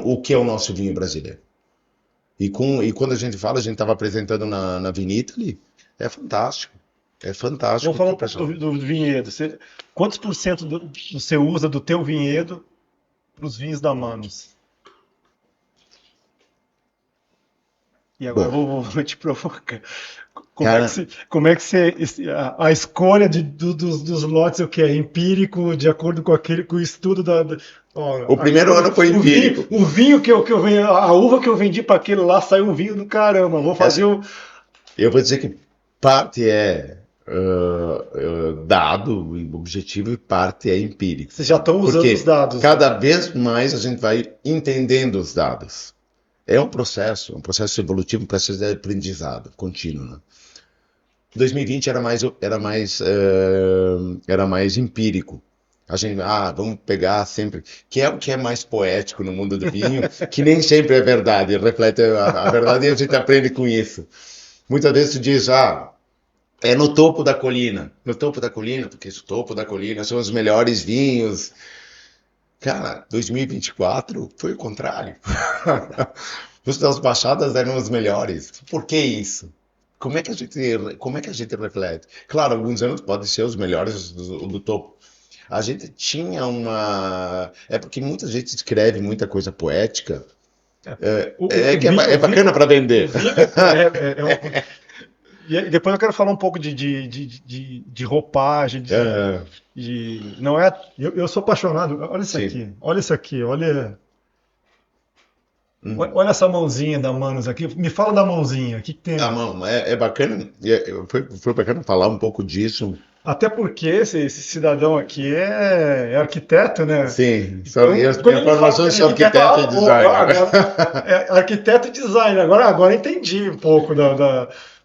o que é o nosso vinho brasileiro. E quando a gente fala, a gente estava apresentando na Vinitaly, é fantástico. É fantástico. Vamos falar um pouco do vinhedo. Quantos por cento você usa do teu vinhedo para os vinhos da Manus? E agora eu vou te provocar. Como é que você a escolha dos lotes, o que é empírico, de acordo com o estudo o primeiro ano foi empírico. O vinho que eu vendi, a uva que eu vendi para aquele lá saiu um vinho do caramba. Vou fazer Eu vou dizer que parte é dado, objetivo, e parte é empírico. Vocês já estão usando os Porque dados, né? cada vez mais a gente vai entendendo os dados. É um processo evolutivo, um processo de aprendizado contínuo, né? 2020 era mais empírico. A gente, vamos pegar sempre, que é o que é mais poético no mundo do vinho, que nem sempre é verdade, reflete a verdade e a gente aprende com isso. Muitas vezes tu diz, é no topo da colina, porque o topo da colina são os melhores vinhos. Cara, 2024 foi o contrário. Os das baixadas eram os melhores. Por que isso? Como é que a gente reflete? Claro, alguns anos podem ser os melhores do topo. A gente tinha uma. É porque muita gente escreve muita coisa poética. É bacana para O vender. vinho e depois eu quero falar um pouco de roupagem, É, não é, eu sou apaixonado. Olha isso sim. aqui, olha isso aqui, Uhum. olha essa mãozinha da Manos aqui. Me fala da mãozinha, o que que Ah, tem? não, é bacana. Foi bacana falar um pouco disso. Até porque esse cidadão aqui é arquiteto, né? Sim, Então, eu quando tenho ele fala que formação ele de é arquiteto, arquiteto e designer. agora é arquiteto e designer. Agora entendi um pouco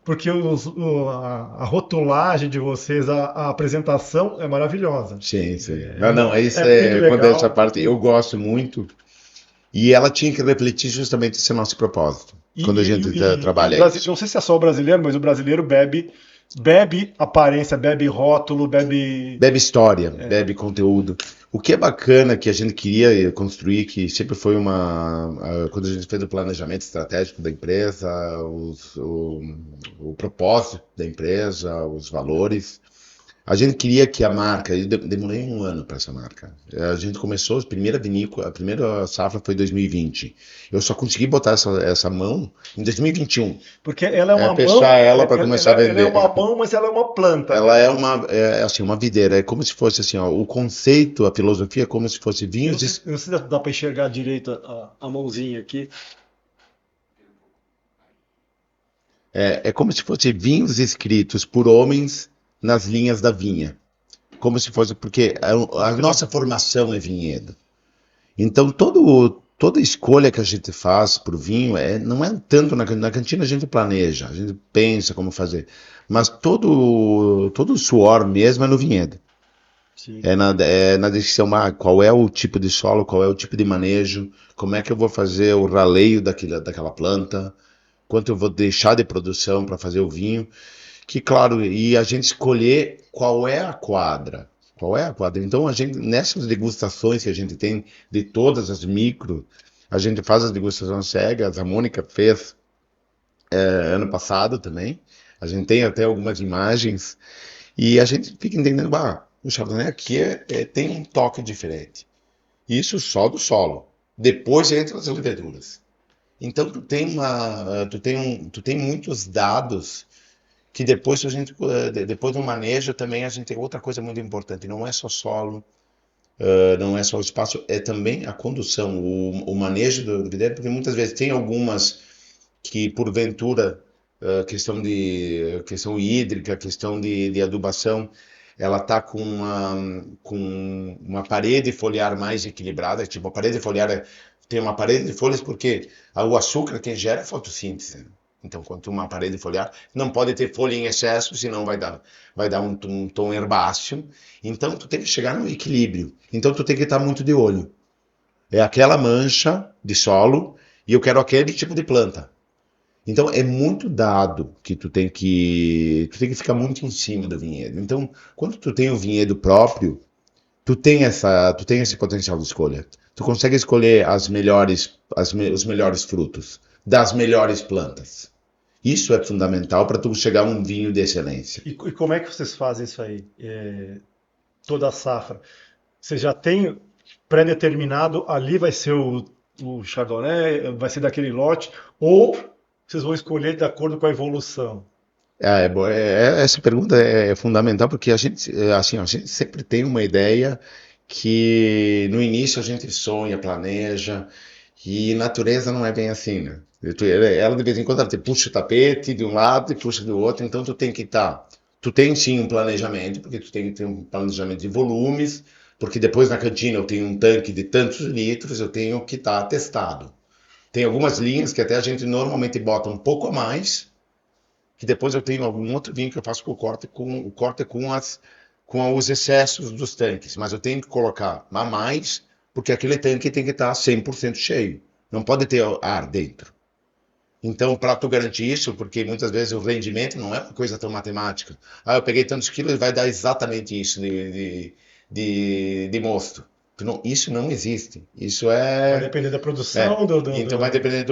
porque a rotulagem de vocês, a apresentação é maravilhosa. Sim, sim. É, Não, não, é isso muito quando essa legal. parte eu gosto muito. E ela tinha que refletir justamente esse nosso propósito, quando a gente E o trabalha Brasil, isso. não sei se é só o brasileiro, mas o brasileiro bebe aparência, bebe rótulo, bebe. Bebe história, bebe conteúdo. O que é bacana que a gente queria construir, que sempre foi quando a gente fez o planejamento estratégico da empresa, o propósito da empresa, os valores. A gente queria que a marca, eu demorei um ano para essa marca. A gente começou, a primeira vinícola, a primeira safra foi em 2020. Eu só consegui botar essa mão em 2021. Porque ela é uma Fechar mão, ela para começar a ela é uma vender. mão, mas ela é uma planta, Ela né? é assim, uma videira. É como se fosse assim, ó, o conceito, a filosofia é como se fosse Eu vinhos. não sei se dá para enxergar direito a mãozinha aqui. É como se fosse vinhos escritos por homens nas linhas da vinha. Como se fosse, porque a nossa formação é vinhedo. Então, toda escolha que a gente faz para o vinho não é tanto na cantina a gente planeja, a gente pensa como fazer, mas todo o suor mesmo é no vinhedo. Sim. É na decisão, qual é o tipo de solo, qual é o tipo de manejo, como é que eu vou fazer o raleio daquela planta, quanto eu vou deixar de produção para fazer o vinho. Que claro, e a gente escolher qual é a quadra. Qual é a quadra? Então, a gente, nessas degustações que a gente tem de todas as micro, a gente faz as degustações cegas. A Mônica fez ano passado também. A gente tem até algumas imagens e a gente fica entendendo, o Chardonnay aqui tem um toque diferente. Isso só do solo. Depois entra as leveduras. Então tu tem muitos dados que depois depois do manejo também a gente tem outra coisa muito importante, não é só solo, não é só o espaço, é também a condução, o manejo do videiro, porque muitas vezes tem algumas que porventura questão hídrica, questão de adubação, ela está com uma parede foliar mais equilibrada, tipo a parede foliar tem uma parede de folhas porque o açúcar que gera é fotossíntese, né? Então, quanto uma parede foliar, não pode ter folha em excesso, senão vai dar um tom herbáceo. Então, tu tem que chegar no equilíbrio. Então, tu tem que estar muito de olho. É aquela mancha de solo e eu quero aquele tipo de planta. Então, é muito dado que tu tem que ficar muito em cima do vinhedo. Então, quando tu tem o vinhedo próprio, tu tem esse potencial de escolha. Tu consegue escolher os melhores frutos das melhores plantas. Isso é fundamental para tu chegar a um vinho de excelência. E como é que vocês fazem isso aí? Toda a safra. Você já tem pré-determinado, ali vai ser o Chardonnay, vai ser daquele lote, ou vocês vão escolher de acordo com a evolução? Essa pergunta é fundamental porque assim, a gente sempre tem uma ideia que no início a gente sonha, planeja, e natureza não é bem assim, né? Ela de vez em quando ela te puxa o tapete de um lado e puxa do outro, então tu tem que estar. Tu tem sim um planejamento, porque tu tem que ter um planejamento de volumes, porque depois na cantina eu tenho um tanque de tantos litros, eu tenho que estar testado. Tem algumas linhas que até a gente normalmente bota um pouco a mais, que depois eu tenho algum outro vinho que eu faço com com os excessos dos tanques, mas eu tenho que colocar a mais, porque aquele tanque tem que estar 100% cheio. Não pode ter ar dentro. Então, para tu garantir isso, porque muitas vezes o rendimento não é uma coisa tão matemática. Ah, eu peguei tantos quilos e vai dar exatamente isso de mosto. Isso não existe. Isso Vai é. depender da É. produção, Então vai depender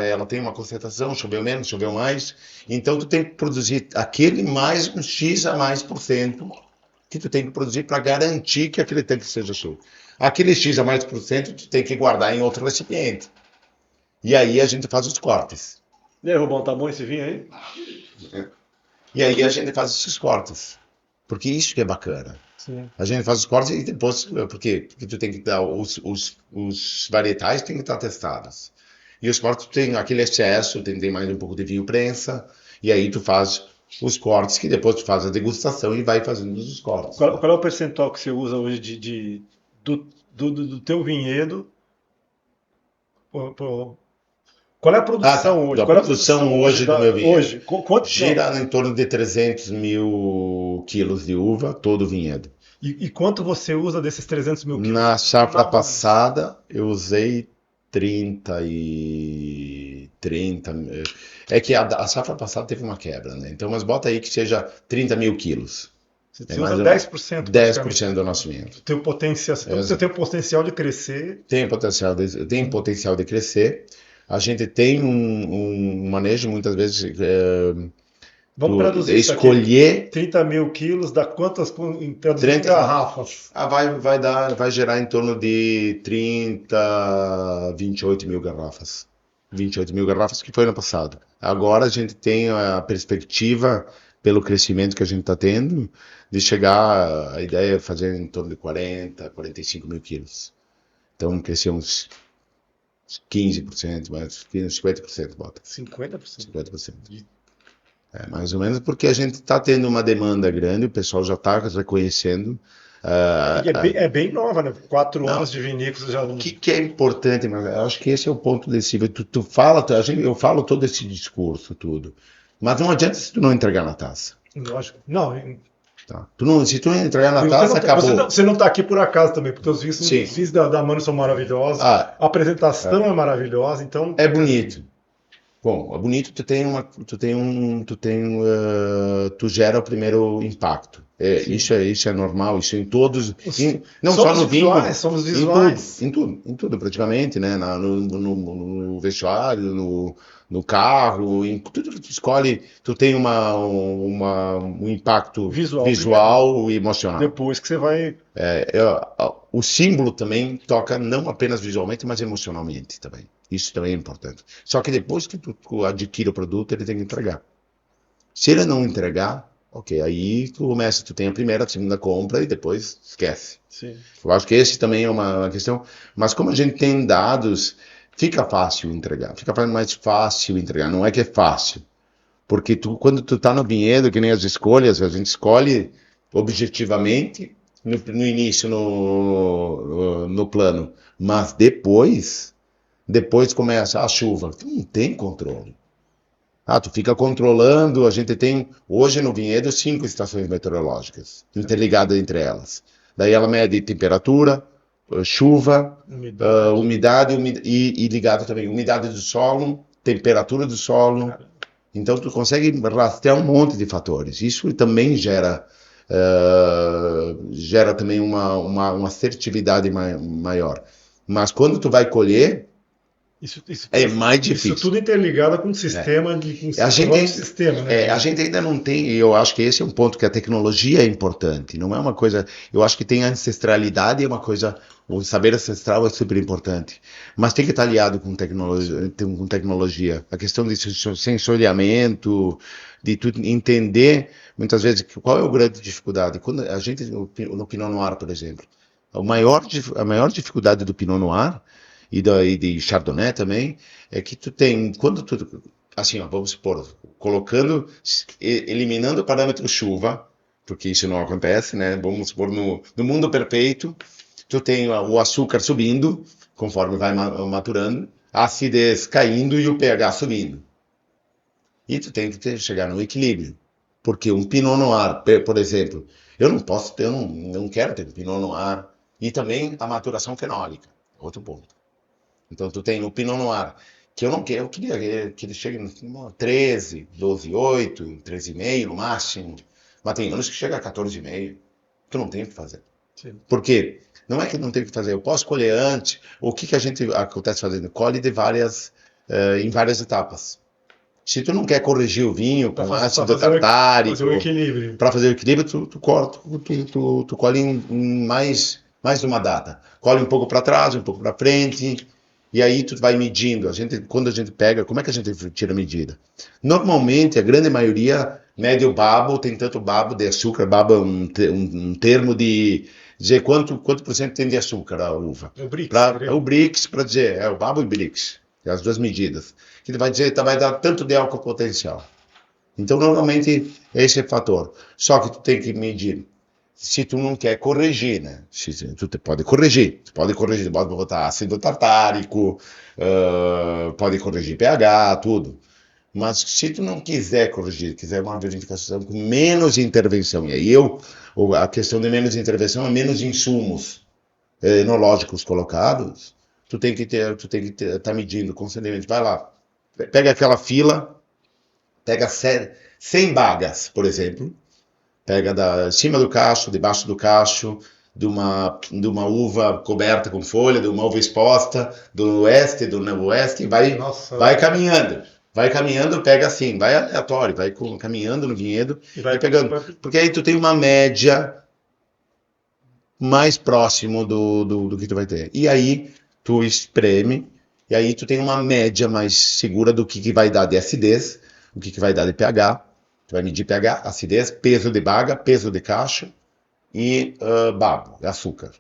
ela tem uma concentração, choveu menos, choveu mais. Então tu tem que produzir aquele mais um X a mais por cento que tu tem que produzir para garantir que aquele tanque seja cheio. Aquele X a mais por cento tu tem que guardar em outro recipiente. E aí a gente faz os cortes. E aí, Rubão, tá bom esse vinho aí? E aí a gente faz esses cortes. Porque isso que é bacana. Sim. A gente faz os cortes e depois, por quê? Porque tu tem que dar, os varietais têm que estar testados. E os cortes tem aquele excesso, tem mais um pouco de vinho prensa, e aí tu faz os cortes, que depois tu faz a degustação e vai fazendo os cortes. Qual é o percentual que você usa hoje do teu vinhedo? Qual é a produção hoje? A Qual é a produção hoje do meu vinhedo hoje? Quanto gira em torno de 300 mil quilos de uva, todo o vinhedo. E quanto você usa desses 300 mil quilos? Na safra passada, eu usei 30. É que a safra passada teve uma quebra, né? Então, mas bota aí que seja 30 mil quilos. Você usa 10%. 10% do nosso vinhedo. Você tem o potencial de crescer. Tem potencial de crescer. A gente tem um manejo, muitas vezes, Vamos traduzir escolher. Isso aqui. 30 mil quilos dá quantas garrafas? Vai gerar em torno de 28 mil garrafas. 28 mil garrafas que foi ano passado. Agora a gente tem a perspectiva, pelo crescimento que a gente está tendo, de chegar, a ideia é fazer em torno de 45 mil quilos. Então crescer uns 15%, mais 50%, bota. 50%? 50%. Mais ou menos porque a gente está tendo uma demanda grande, o pessoal já está reconhecendo. É bem nova, né? 4 anos de vinícola já. O que é importante, mas eu acho que esse é o ponto decisivo. Eu falo todo esse discurso, tudo. Mas não adianta se tu não entregar na taça. Lógico. Não. Tá. Se tu não entregar na taça, acabou. Você não está aqui por acaso também, porque os vídeos da Mano são maravilhosos, a apresentação é maravilhosa, então. É bonito. Bom, é bonito, tu gera o primeiro impacto. Isso é normal, isso em todos, não só no vinho, somos visuais. Em tudo praticamente, né? No vestuário, no carro, em tudo que tu escolhe, tu tem um impacto visual e emocional. Depois que você vai. O símbolo também toca não apenas visualmente, mas emocionalmente também. Isso também é importante. Só que depois que tu adquire o produto, ele tem que entregar. Se ele não entregar, ok, aí tu tem a primeira, a segunda compra e depois esquece. Sim. Eu acho que esse também é uma questão. Mas como a gente tem dados, fica fácil entregar. Fica mais fácil entregar. Não é que é fácil. Porque quando tu tá no vinhedo, que nem as escolhas, a gente escolhe objetivamente no início, no plano. Mas depois começa a chuva. Tu não tem controle. Tu fica controlando. A gente tem, hoje no vinhedo, 5 estações meteorológicas, interligadas entre elas. Daí ela mede temperatura, chuva, umidade e ligado também. Umidade do solo, temperatura do solo. Então tu consegue rastrear um monte de fatores. Isso também gera também uma assertividade maior. Mas quando tu vai colher, é mais difícil. Isso tudo interligado com um sistema né? A gente ainda não tem, e eu acho que esse é um ponto que a tecnologia é importante. Não é uma coisa, eu acho que tem a ancestralidade, é uma coisa, o saber ancestral é super importante. Mas tem que estar aliado com tecnologia. A questão de sensoriamento, de tu entender, muitas vezes, qual é a grande dificuldade. Quando a gente, no Pinot Noir, por exemplo, a maior dificuldade do Pinot Noir, e de Chardonnay também, é que tu tem, quando tu, assim, ó, vamos supor, colocando, eliminando o parâmetro chuva, porque isso não acontece, né? Vamos supor, no mundo perfeito, tu tem o açúcar subindo, conforme vai maturando, a acidez caindo e o pH subindo. E tu tem que chegar no equilíbrio. Porque um Pinot Noir, por exemplo, eu não posso ter, eu não quero ter um Pinot Noir. E também a maturação fenólica, outro ponto. Então tu tem o Pinot Noir, que eu não quero, eu queria que ele chegue no 13, 12,8, 13,5 no máximo. Mas tem anos que chega a 14,5. Tu não tem o que fazer. Sim. Por quê? Não é que não tem o que fazer, eu posso colher antes. O que a gente acontece fazendo? Colhe em várias etapas. Se tu não quer corrigir o vinho com ácido tartárico, para fazer o equilíbrio, tu colhe em mais de uma data. Colhe um pouco para trás, um pouco para frente, e aí tu vai medindo. Quando a gente pega, como é que a gente tira a medida? Normalmente, a grande maioria mede o babo, tem tanto babo de açúcar, babo é um termo de dizer quanto por cento tem de açúcar a uva. É o Brix. É o Brix para dizer, é o babo e Brix. As duas medidas, que ele vai dizer, vai dar tanto de álcool potencial. Então, normalmente, esse é o fator. Só que tu tem que medir. Se tu não quer corrigir, né? Tu pode corrigir, pode botar ácido tartárico, pode corrigir pH, tudo. Mas se tu não quiser corrigir, quiser uma verificação com menos intervenção, e aí a questão de menos intervenção é menos insumos enológicos colocados, tu tem que estar medindo constantemente. Vai lá, pega aquela fila, pega 100 bagas, por exemplo, pega da cima do cacho, debaixo do cacho, de uma uva coberta com folha, de uma uva exposta, do oeste, do noroeste, e vai caminhando. Vai caminhando, pega assim, vai aleatório, vai caminhando no vinhedo e vai pegando. Porque aí tu tem uma média mais próximo do que tu vai ter. E aí tu espreme, e aí tu tem uma média mais segura do que vai dar de acidez, o que vai dar de pH. Tu vai medir pH, acidez, peso de baga, peso de caixa e babo, açúcar.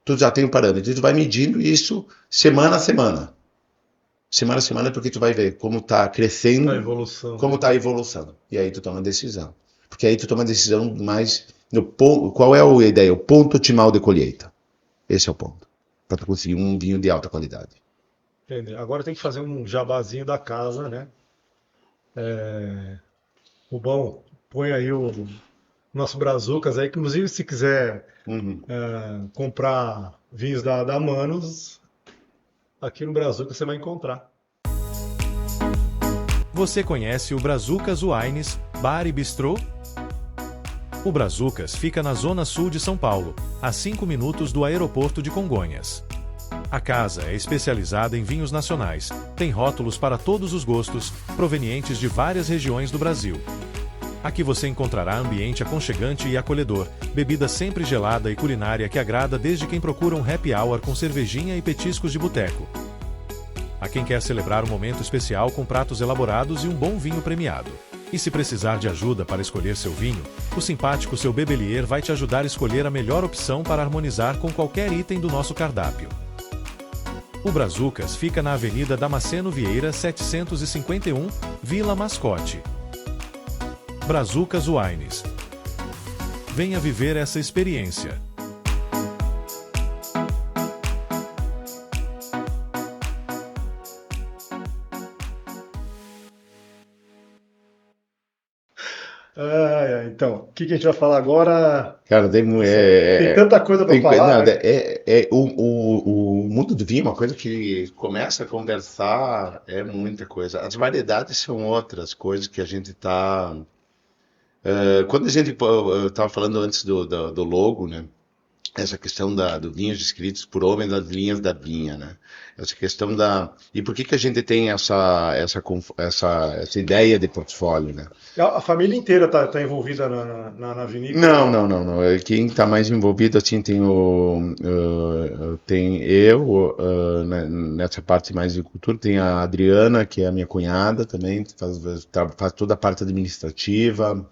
Tu já tem um parâmetro, e tu vai medindo isso semana a semana. Semana a semana, porque tu vai ver como está crescendo, como está a evolução. E aí tu toma a decisão. Porque aí tu toma a decisão mais... Qual é a ideia? O ponto otimal de colheita. Esse é o ponto. Para tu conseguir um vinho de alta qualidade. Entendi. Agora tem que fazer um jabazinho da casa, né? Rubão, põe aí o nosso Brazucas aí, que inclusive se quiser comprar vinhos da Manos, aqui no Brazucas você vai encontrar. Você conhece o Brazucas Wines, bar e bistrô? O Brazucas fica na zona sul de São Paulo, a 5 minutos do aeroporto de Congonhas. A casa é especializada em vinhos nacionais, tem rótulos para todos os gostos, provenientes de várias regiões do Brasil. Aqui você encontrará ambiente aconchegante e acolhedor, bebida sempre gelada e culinária que agrada desde quem procura um happy hour com cervejinha e petiscos de boteco. A quem quer celebrar um momento especial com pratos elaborados e um bom vinho premiado. E se precisar de ajuda para escolher seu vinho, o simpático Seu Bebelier vai te ajudar a escolher a melhor opção para harmonizar com qualquer item do nosso cardápio. O Brazucas fica na Avenida Damasceno Vieira 751, Vila Mascote. Brazucas Wines. Venha viver essa experiência. Então, o que a gente vai falar agora? Cara, tem tanta coisa para falar. O mundo do vinho é uma coisa que começa a conversar, é muita coisa. As variedades são outras coisas que a gente está... quando a gente estava falando antes do logo, né? Essa questão do vinhos descritos por homens das linhas da vinha, né? Essa questão e por que a gente tem essa ideia de portfólio, né? A família inteira tá envolvida na vinícola? Não. Quem está mais envolvido assim tem eu nessa parte mais de cultura, tem a Adriana, que é a minha cunhada também, faz toda a parte administrativa.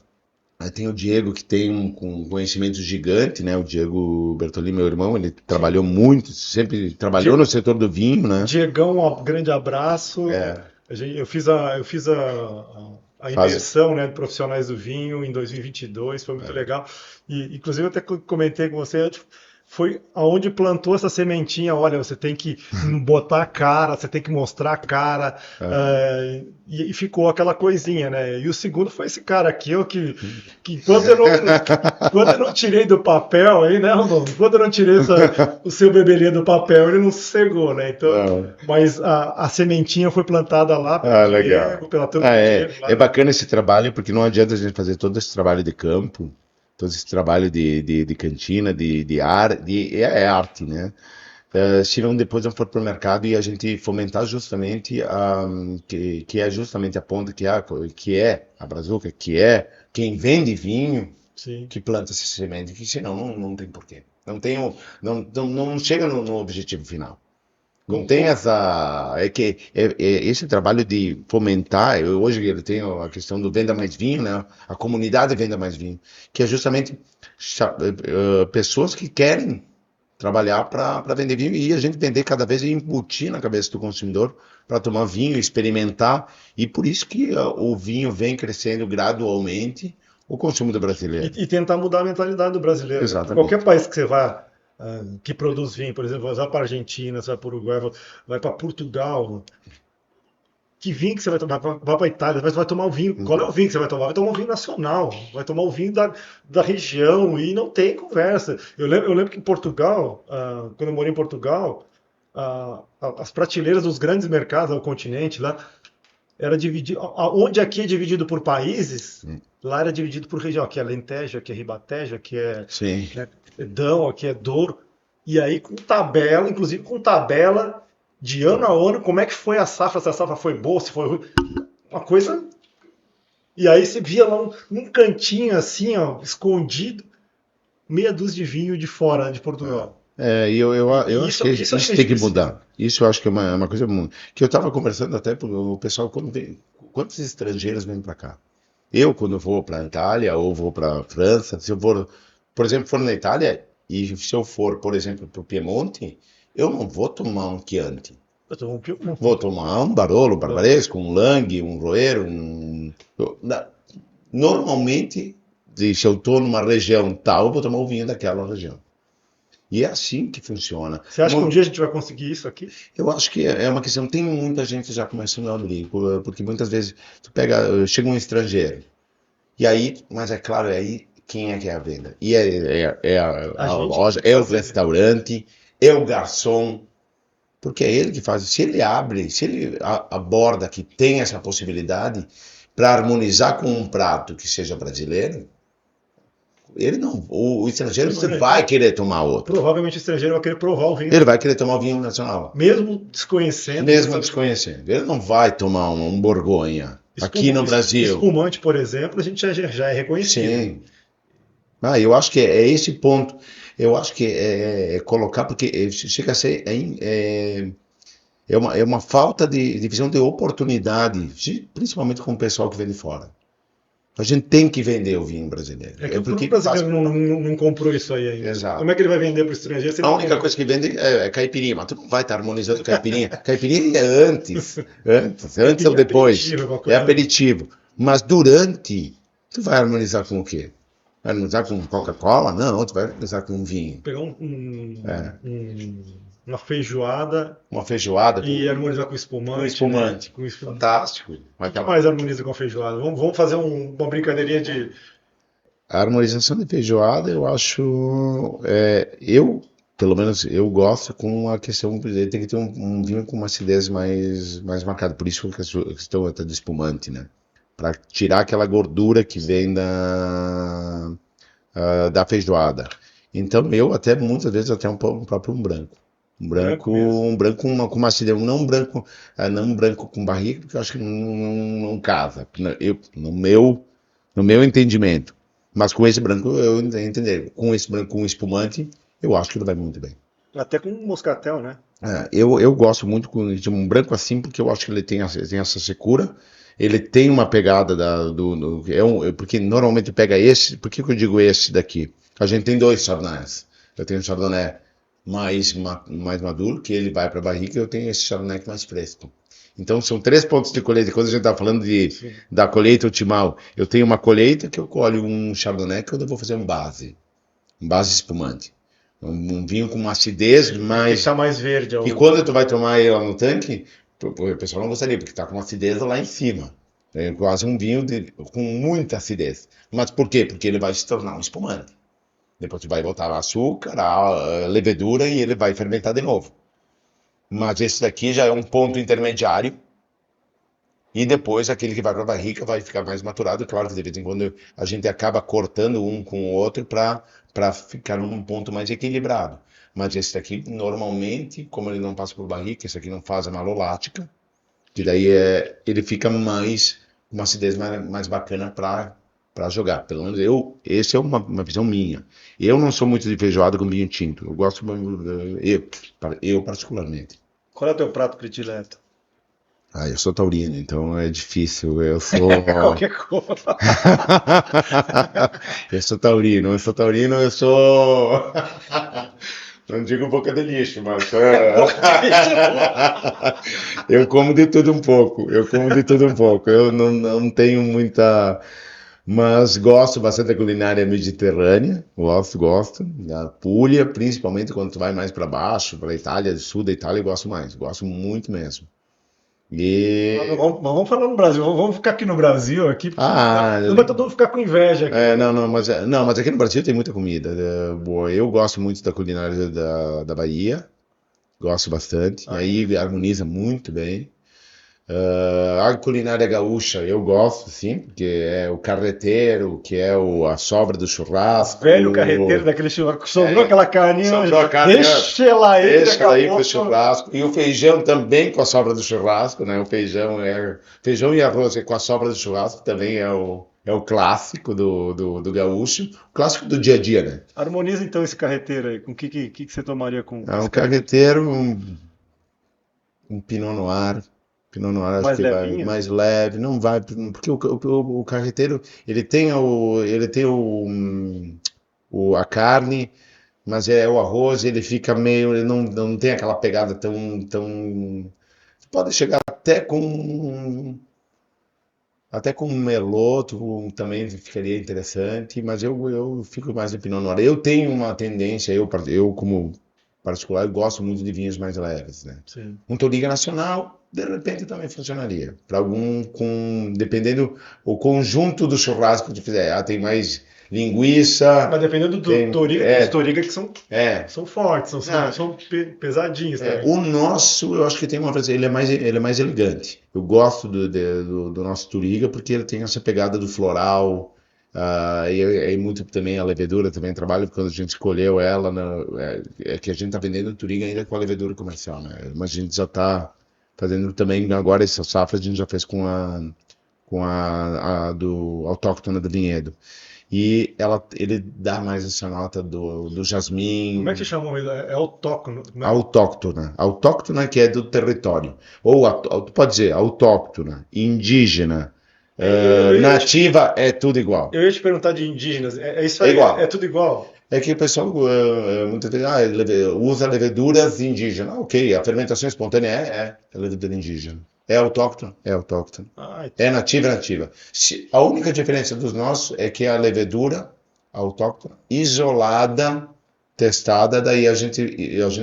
Aí tem o Diego, que tem um conhecimento gigante, né? O Diego Bertolini, meu irmão, ele trabalhou muito, sempre trabalhou no setor do vinho, né? Diegão, um grande abraço. É, Eu fiz a faz. imersão, né, de profissionais do vinho em 2022, foi muito legal. E, inclusive, eu até comentei com você, foi aonde plantou essa sementinha. Olha, você tem que botar a cara, você tem que mostrar a cara, É. e ficou aquela coisinha, né? E o segundo foi esse cara aqui, que enquanto eu não tirei do papel aí, né, Rondon? Enquanto eu não tirei o seu bebelinho do papel, ele não sossegou, né? Então, Não. mas a sementinha foi plantada lá pelo Ah, legal. Diego, pela turma Ah, do é, Diego é lá. bacana esse trabalho, porque não adianta a gente fazer todo esse trabalho de campo, todo esse trabalho de cantina, de arte, é arte, né? Se não depois não for para o mercado e a gente fomentar justamente que é justamente a ponta que é a Brazuca, que é quem vende vinho, Sim. que planta essa semente, que senão não tem porquê. Não chega no objetivo final. Não Com- tem com- essa. Esse trabalho de fomentar. Hoje ele tem a questão do Venda Mais Vinho, né? A comunidade Venda Mais Vinho, que é justamente pessoas que querem trabalhar para vender vinho e a gente vender cada vez e embutir na cabeça do consumidor para tomar vinho, experimentar. E por isso que o vinho vem crescendo gradualmente o consumo do brasileiro. e tentar mudar a mentalidade do brasileiro, né? Porque qualquer Exatamente. país que você vá, que produz vinho, por exemplo, vai para a Argentina, você vai para o Uruguai, vai para Portugal, que vinho que você vai tomar? Vai para a Itália, vai tomar o vinho. Qual é o vinho que você vai tomar? Vai tomar o vinho nacional, vai tomar o vinho da região e não tem conversa. Eu lembro que em Portugal, quando eu morei em Portugal, as prateleiras dos grandes mercados ao continente lá era dividido. Onde aqui é dividido por países, lá era dividido por região. Aqui é Alentejo, aqui é Ribatejo, aqui é, Sim. né, Dão, aqui é Douro. E aí com tabela, inclusive com tabela de ano a ano, como é que foi a safra, se a safra foi boa, se foi ruim. Uma coisa. E aí você via lá num cantinho assim, ó, escondido, meia dúzia de vinho de fora de Portugal. Eu E acho isso, que isso acho que isso a tem gente que precisa. mudar. Isso eu acho que é uma coisa que eu estava conversando até com o pessoal quando vem, quantos estrangeiros vêm para cá? Eu, quando vou para a Itália ou vou para a França, se eu for, por exemplo, for na Itália e se eu for, por exemplo, para o Piemonte, eu não vou tomar um Chianti. Eu tô um Vou tomar um Barolo, um Barbaresco, um Lang, um Roero, Normalmente, se eu estou numa região tal, eu vou tomar o vinho daquela região. E é assim que funciona. Você acha que um dia a gente vai conseguir isso aqui? Eu acho que é uma questão, tem muita gente já começando a abrir, porque muitas vezes chega um estrangeiro, e aí, mas é claro, aí quem é que é a venda? E é A a gente loja, tem que é o fazer. restaurante, é o garçom, porque é ele que faz. Se ele abre, se ele aborda que tem essa possibilidade para harmonizar com um prato que seja brasileiro, ele não, o O estrangeiro não vai estrangeiro, querer tomar outro. provavelmente o estrangeiro vai querer provar o vinho, Ele vai querer tomar o vinho nacional. mesmo desconhecendo, mesmo Mesmo sabendo. desconhecendo. Ele não vai tomar um Borgonha aqui no Brasil. Espumante, por exemplo, a gente já é reconhecido. Sim. Eu acho que é esse ponto. Eu acho que é colocar, porque chega a ser. É uma falta de visão de oportunidade, principalmente com o pessoal que vem de fora. A gente tem que vender o vinho brasileiro. É que o Porque brasileiro não comprou isso aí ainda. Exato. Como é que ele vai vender para o estrangeiro se ele A não única comprou? coisa que vende é caipirinha, mas tu não vai estar harmonizando caipirinha. Caipirinha é antes ou Caipirinha é depois. aperitivo, é uma É coisa. aperitivo. Mas durante, tu vai harmonizar com o quê? Vai harmonizar com Coca-Cola? Não, tu vai harmonizar com um vinho. Pegar uma feijoada Uma feijoada e harmonizar com espumante. com espumante. Né? Com espumante. Fantástico. O que mais harmoniza com a feijoada? Vamos fazer uma brincadeirinha de. A harmonização de feijoada, eu acho. Pelo menos, eu gosto com a questão. Tem que ter um vinho com uma acidez mais marcada. Por isso que a questão até do espumante, né? Para tirar aquela gordura que vem da feijoada. Então, eu até muitas vezes até um próprio um branco. Branco mesmo. Um branco com uma acidez, não um branco com barriga, porque eu acho que não casa. No meu entendimento. Mas com esse branco eu entender. Com esse branco com espumante, eu acho que ele vai muito bem. Até com moscatel, né? Eu gosto muito de um branco assim, porque eu acho que ele tem essa secura. ele tem uma pegada porque normalmente pega esse, por que eu digo esse daqui? A gente tem dois chardonnays. Eu tenho um chardonnay mais maduro, que ele vai para a barrica, e eu tenho esse chardonnay mais fresco. Então são 3 pontos de colheita. Quando a gente está falando da colheita optimal, eu tenho uma colheita que eu colho um chardonnay que eu vou fazer um base espumante. Um vinho com uma acidez mais... Fica mais verde. E quando tu vai tomar ele lá no tanque, o pessoal não gostaria, porque está com uma acidez lá em cima. É quase um vinho com muita acidez. Mas por quê? Porque ele vai se tornar um espumante. Depois tu vai botar o açúcar, a levedura e ele vai fermentar de novo. Mas esse daqui já é um ponto intermediário. E depois aquele que vai para a barrica vai ficar mais maturado. Claro que de vez em quando a gente acaba cortando um com o outro para ficar num ponto mais equilibrado. Mas esse daqui, normalmente, como ele não passa por barrica, esse aqui não faz a malolática, que daí ele fica mais, uma acidez mais bacana para jogar. Pelo menos essa é uma visão minha. Eu não sou muito de feijoada com vinho tinto. Eu gosto, eu particularmente. Qual é o teu prato predileto? Eu sou taurino, então é difícil. Eu sou. Qualquer coisa. Eu sou taurino, eu sou. Não digo boca de lixo, mas. Eu como de tudo um pouco. Eu não tenho muita. Mas gosto bastante da culinária mediterrânea. Gosto. A Puglia, principalmente quando tu vai mais para baixo, para a Itália, sul da Itália, eu gosto mais. Gosto muito mesmo. Vamos falar no Brasil, vamos ficar aqui no Brasil, aqui, não vai todo mundo ficar com inveja aqui. Mas aqui no Brasil tem muita comida boa. Eu gosto muito da culinária da Bahia, gosto bastante, e aí harmoniza muito bem. A culinária gaúcha eu gosto, sim, porque é o carreteiro, que é a sobra do churrasco. Velho carreteiro daquele churrasco, sobrou aquela carninha, deixa ela aí pro churrasco. E o feijão também com a sobra do churrasco, né? O feijão e arroz com a sobra do churrasco também é o clássico do gaúcho, o clássico do dia a dia, né? Harmoniza então esse carreteiro aí, com o que você tomaria com um carreteiro, um Pinot Noir. Pinot Noir acho que vai mais leve, não vai, porque o carreteiro ele tem a carne, mas é o arroz, ele fica meio, ele não tem aquela pegada tão pode chegar até com um Merlot também ficaria interessante, mas eu fico mais em Pinot Noir. Eu tenho uma tendência, eu como particular, eu gosto muito de vinhos mais leves, né? Sim. Um Touriga Nacional de repente também funcionaria. Para dependendo o conjunto do churrasco que fizer. Tem mais linguiça. Mas dependendo do Touriga, os Touriga que são fortes, são pesadinhos também. O nosso, eu acho que tem uma coisa, ele é mais elegante. Eu gosto do nosso Touriga porque ele tem essa pegada do floral. E muito também a levedura também trabalha, porque quando a gente escolheu ela, que a gente está vendendo o Touriga ainda com a levedura comercial, né? Mas a gente já está fazendo também, agora essa safra a gente já fez com a do autóctona do vinhedo. E ele dá mais essa nota do jasmim. Como é que você chamou ele? É autóctona? Né? Autóctona que é do território. Ou pode dizer autóctona, indígena, nativa, é tudo igual. Eu ia te perguntar de indígenas, isso aí, igual. É tudo igual? É que o pessoal muitas vezes usa leveduras indígenas. Ok, a fermentação espontânea é levedura indígena. É autóctone? É autóctone. É nativa. A única diferença dos nossos é que a levedura autóctone, isolada, testada, daí a gente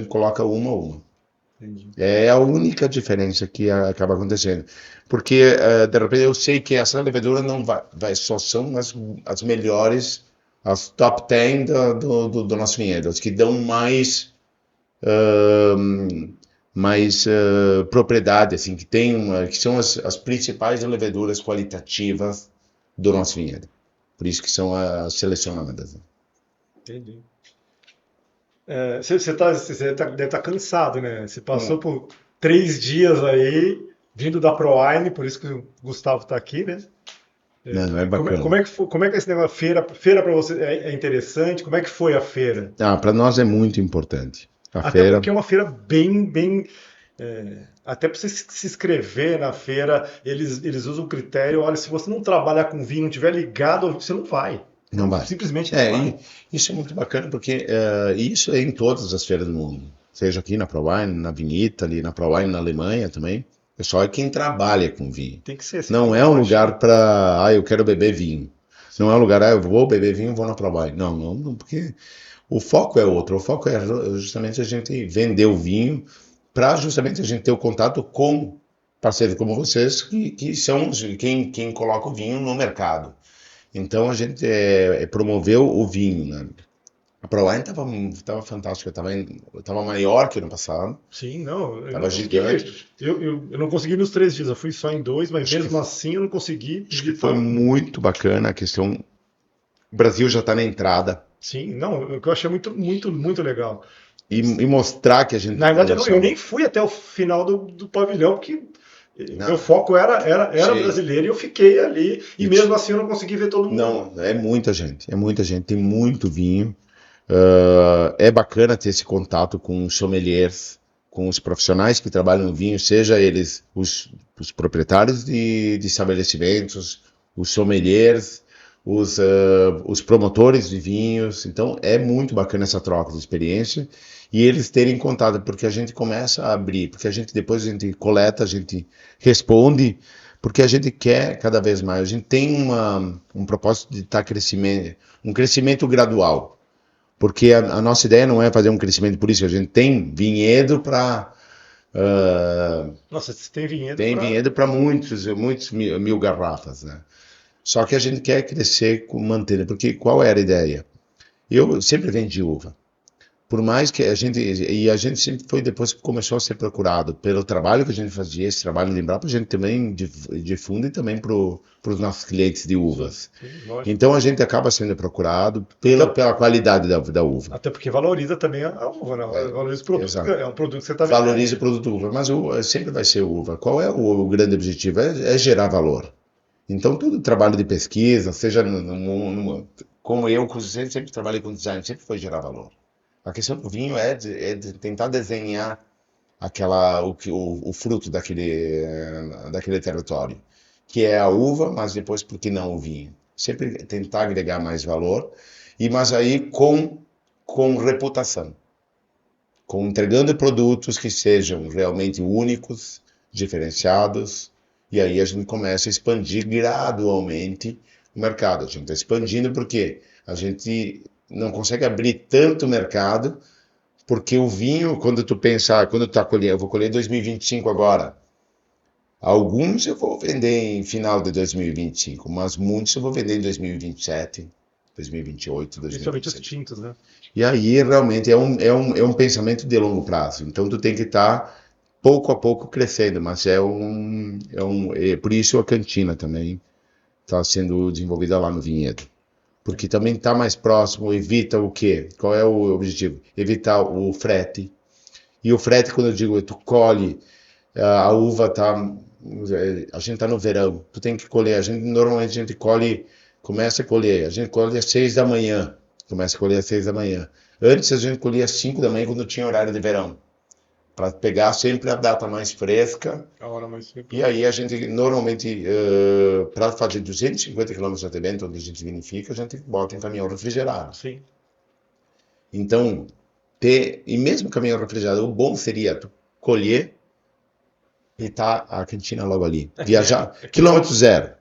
coloca uma a uma. Entendi. É a única diferença que acaba acontecendo. Porque, de repente, eu sei que essa levedura não só são as melhores, as top 10 do nosso vinhedo, as que dão mais propriedade, assim, que são as principais leveduras qualitativas do nosso vinhedo. Por isso que são as selecionadas. Né? Entendi. Você deve estar cansado, né? Você passou por 3 dias aí, vindo da ProWine, por isso que o Gustavo está aqui, né? Não é bacana. Como é que esse negócio, feira para você é interessante? Como é que foi a feira? Para nós é muito importante. Até porque é uma feira bem Até para você se inscrever na feira, eles usam o critério, olha, se você não trabalhar com vinho, não estiver ligado, você não vai. Não vai. Simplesmente não vai. Isso é muito bacana, porque isso é em todas as feiras do mundo. Seja aqui na ProWine, na Vinita, ali na ProWine na Alemanha também. O pessoal é quem trabalha com vinho. Tem que ser assim. Não é um lugar para, eu quero beber vinho. Não é um lugar, eu vou beber vinho, vou na ProWine. Não, porque o foco é outro. O foco é justamente a gente vender o vinho para justamente a gente ter o contato com parceiros como vocês, que são quem coloca o vinho no mercado. Então a gente promoveu o vinho, né? A ProWine estava fantástica, estava maior que no passado. Sim, não. Estava gigante. Eu não consegui nos 3 dias, eu fui só em 2, mas mesmo assim eu não consegui. Acho que foi muito bacana a questão. O Brasil já está na entrada. Sim, não, o que eu achei muito legal. E mostrar que a gente. Na verdade, eu nem fui até o final do pavilhão, porque meu foco era brasileiro e eu fiquei ali. E mesmo assim eu não consegui ver todo mundo. Não, é muita gente, tem muito vinho. É bacana ter esse contato com os sommeliers, com os profissionais que trabalham no vinho, seja eles os proprietários de estabelecimentos, os sommeliers, os promotores de vinhos. Então é muito bacana essa troca de experiência e eles terem contato, porque a gente começa a abrir, porque depois a gente coleta, a gente responde, porque a gente quer cada vez mais. A gente tem um propósito de estar um crescimento gradual. Porque a nossa ideia não é fazer um crescimento, por isso a gente tem vinhedo para... Nossa, você tem vinhedo vinhedo para muitos mil garrafas, né? Só que a gente quer crescer mantendo, porque qual era a ideia? Eu sempre vendi uva. Por mais que a gente sempre foi, depois que começou a ser procurado pelo trabalho que a gente fazia, esse trabalho de Embrapa, a gente também difunde também para os nossos clientes de uvas. Sim, então a gente acaba sendo procurado pela qualidade da uva. Até porque valoriza também a uva, né? Valoriza o produto. Exato. É um produto que você está vendendo. Valoriza o produto uva, mas sempre vai ser uva. Qual é o grande objetivo? É gerar valor. Então todo trabalho de pesquisa, seja como eu sempre trabalhei com design, sempre foi gerar valor. A questão do vinho é de tentar desenhar o fruto daquele território, que é a uva, mas depois, por que não o vinho? Sempre tentar agregar mais valor, mas aí com reputação, entregando produtos que sejam realmente únicos, diferenciados, e aí a gente começa a expandir gradualmente o mercado. A gente está expandindo porque a gente não consegue abrir tanto mercado, porque o vinho, quando tu pensa, quando tu tá colhendo, eu vou colher 2025 agora. Alguns eu vou vender em final de 2025, mas muitos eu vou vender em 2027, 2028, 2027. Principalmente os tintos, né? E aí realmente é um pensamento de longo prazo. Então tu tem que estar pouco a pouco crescendo, mas por isso a cantina também está sendo desenvolvida lá no vinhedo. Porque também está mais próximo, evita o quê? Qual é o objetivo? Evitar o frete. E o frete, quando eu digo, tu colhe, a uva a gente está no verão, tu tem que colher, normalmente a gente começa a colher, a gente colhe às 6 da manhã, Antes a gente colhia às 5 da manhã quando tinha horário de verão, para pegar sempre a data mais fresca. A hora mais fresca. E aí a gente normalmente, para fazer 250 km de alimento, onde a gente vinifica, a gente bota em caminhão refrigerado. Sim. Então, e mesmo caminhão refrigerado, o bom seria tu colher e tá a cantina logo ali. Viajar, quilômetro zero.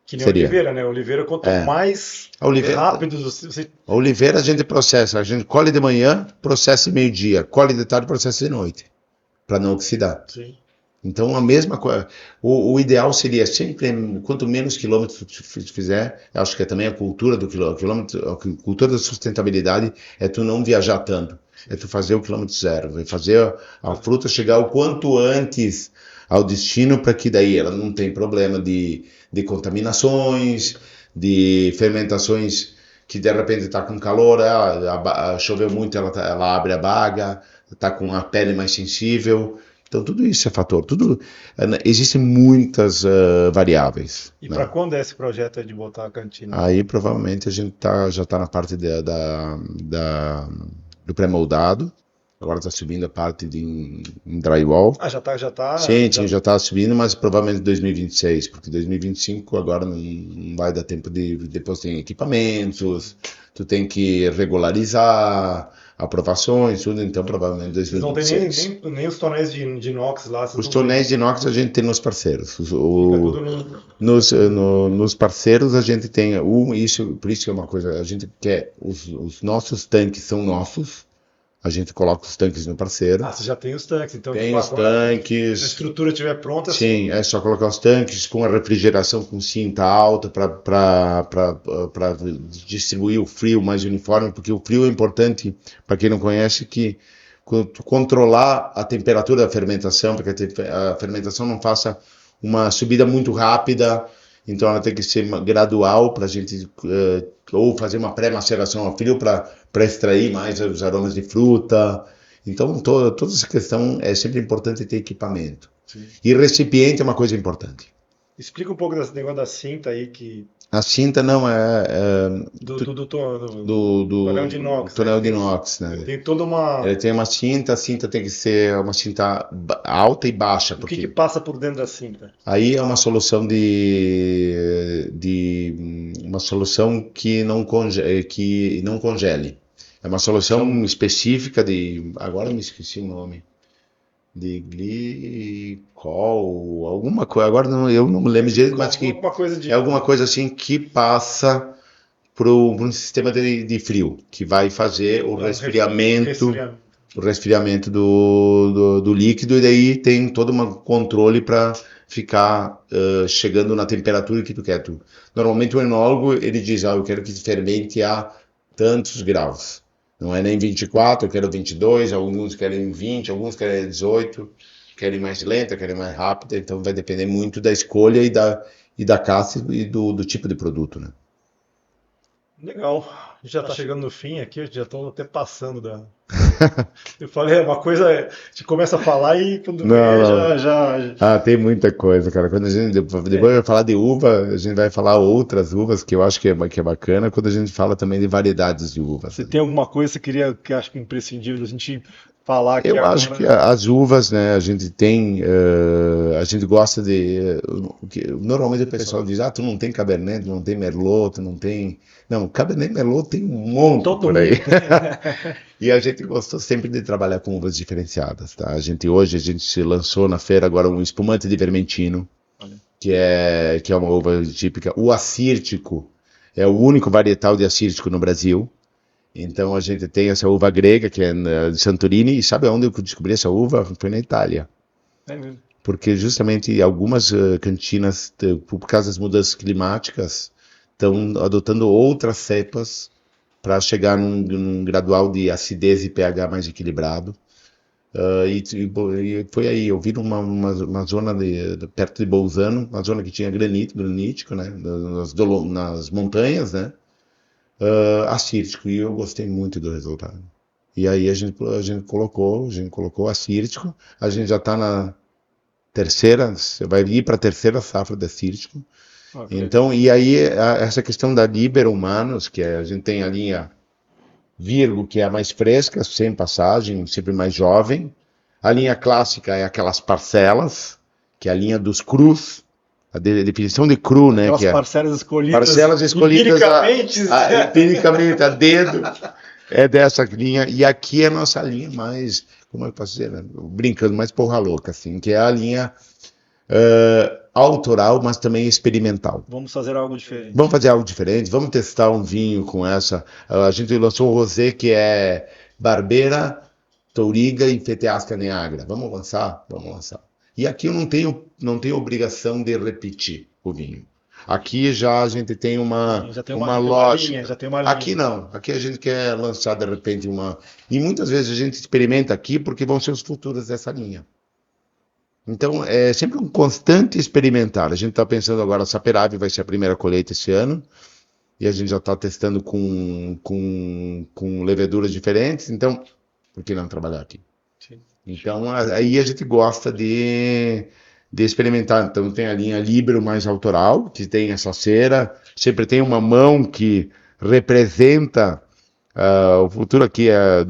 Que nem a Oliveira, né? A Oliveira, quanto mais rápido você... A Oliveira a gente processa, a gente colhe de manhã, processa meio-dia, colhe de tarde, processa de noite, para não oxidar. Sim. Então, a mesma coisa. O ideal seria sempre, quanto menos quilômetros tu fizer, acho que é também a cultura do quilômetro, a cultura da sustentabilidade é tu não viajar tanto, é tu fazer o quilômetro zero, vai fazer a fruta chegar o quanto antes ao destino, para que daí ela não tem problema de contaminações, de fermentações que de repente está com calor, choveu muito, ela abre a baga, está com a pele mais sensível. Então tudo isso é fator, existem muitas variáveis. E para quando é esse projeto de botar a cantina? Aí provavelmente a gente já está na parte do pré-moldado, agora está subindo a parte de em drywall. Ah, já tá. Sim, já está subindo, mas provavelmente 2026, porque 2025 agora não vai dar tempo depois tem equipamentos, tu tem que regularizar aprovações, tudo, então provavelmente Vocês não tem 2026. nem os tonéis de inox lá, vocês Os não tonéis de inox a gente tem nos parceiros. Fica tudo Nos parceiros a gente tem por isso que é uma coisa, a gente quer, os nossos tanques são nossos, a gente coloca os tanques no parceiro. Ah, você já tem os tanques, então Tem tipo, os agora, se a tanques, estrutura estiver pronta, sim, é só colocar os tanques com a refrigeração com cinta alta para distribuir o frio mais uniforme, porque o frio é importante, para quem não conhece, que controlar a temperatura da fermentação, para que a fermentação não faça uma subida muito rápida, então ela tem que ser gradual para a gente, ou fazer uma pré-maceração a frio para extrair mais os aromas de fruta. Então toda essa questão é sempre importante ter equipamento. Sim. E recipiente é uma coisa importante. Explica um pouco desse negócio da cinta aí, que A cinta não do tonel de inox, tonel né? de inox, né? Tem toda uma... Ele tem uma cinta, a cinta tem que ser uma cinta alta e baixa, O porque que passa por dentro da cinta? aí é uma solução uma solução que não congele. É uma solução específica agora eu me esqueci o nome, de glicol, alguma coisa, agora eu não me lembro direito, mas que Alguma coisa de... é alguma coisa assim que passa para um sistema de frio, que vai fazer o resfriamento do líquido, e daí tem todo um controle para ficar chegando na temperatura que tu quer. Normalmente o enólogo ele diz, eu quero que fermente a tantos graus. Não é nem 24, eu quero 22, alguns querem 20, alguns querem 18, querem mais lenta, querem mais rápida, então vai depender muito da escolha e da caça e do tipo de produto, né? Legal. A gente já está chegando no fim aqui, já estou até passando da... Eu falei, uma coisa, a gente começa a falar e quando vê, já... Ah, tem muita coisa, cara. Quando a gente depois vai falar de uva, a gente vai falar outras uvas que eu acho que é bacana, quando a gente fala também de variedades de uvas. Você tem alguma coisa que você queria, que acho que é imprescindível a gente falar aqui Eu agora? acho que as uvas, né, a gente gosta normalmente o pessoal diz, tu não tem Cabernet, tu não tem Merlot, tu não tem... Não, Cabernet Merlot tem um monte por aí. E a gente gostou sempre de trabalhar com uvas diferenciadas, tá? Hoje a gente se lançou na feira agora um espumante de vermentino, que é uma uva típica. O assírtico é o único varietal de assírtico no Brasil. Então a gente tem essa uva grega, que é de Santorini, e sabe onde eu descobri essa uva? Foi na Itália. É mesmo. Porque justamente algumas cantinas, por causa das mudanças climáticas, estão adotando outras cepas para chegar num gradual de acidez e pH mais equilibrado. E foi aí, eu vi uma zona perto de Bolzano, uma zona que tinha granítico, né, nas montanhas, né, assírtico, e eu gostei muito do resultado. E aí a gente colocou assírtico, a gente já está na terceira, você vai ir para a terceira safra de assírtico. Okay. Então, e aí essa questão da Libero Humanos, que a gente tem a linha Virgo, que é a mais fresca, sem passagem, sempre mais jovem. A linha clássica é aquelas parcelas, que é a linha dos crus, a definição de cru, né? Aquelas que é parcelas escolhidas empiricamente, a dedo, é dessa linha. E aqui é a nossa linha mais, como eu posso dizer, né? Brincando, mais porra louca, assim, que é a linha autoral, mas também experimental. Vamos fazer algo diferente. Vamos fazer algo diferente, vamos testar um vinho com essa. A gente lançou um rosé que é Barbera, Touriga e Feteasca Neagra. Vamos lançar? Vamos lançar. E aqui eu não tenho obrigação de repetir o vinho. Aqui já a gente tem uma loja. Já tem uma linha. Aqui não. Aqui a gente quer lançar de repente uma... E muitas vezes a gente experimenta aqui porque vão ser os futuros dessa linha. Então, é sempre um constante experimentar. A gente está pensando agora, a Saperavi vai ser a primeira colheita esse ano, e a gente já está testando com leveduras diferentes, então, por que não trabalhar aqui? Sim. Então, aí a gente gosta de experimentar. Então, tem a linha Libero mais autoral, que tem essa cera, sempre tem uma mão que representa O futuro aqui é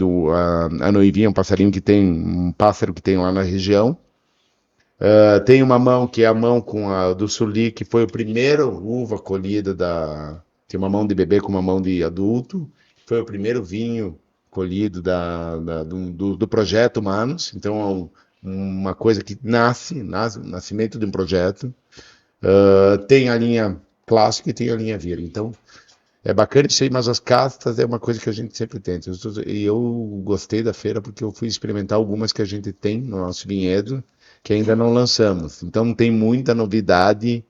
a noivinha, um passarinho que tem, um pássaro que tem lá na região. Tem uma mão que é a mão com a do Sully, que foi o primeiro uva colhida tem uma mão de bebê com uma mão de adulto. Foi o primeiro vinho colhido do projeto Manus. Então é uma coisa que nasce, o nascimento de um projeto. Tem a linha clássica e tem a linha Vira. Então é bacana isso aí, mas as castas é uma coisa que a gente sempre tenta. E eu gostei da feira porque eu fui experimentar algumas que a gente tem no nosso vinhedo, que ainda não lançamos. Então tem muita novidade,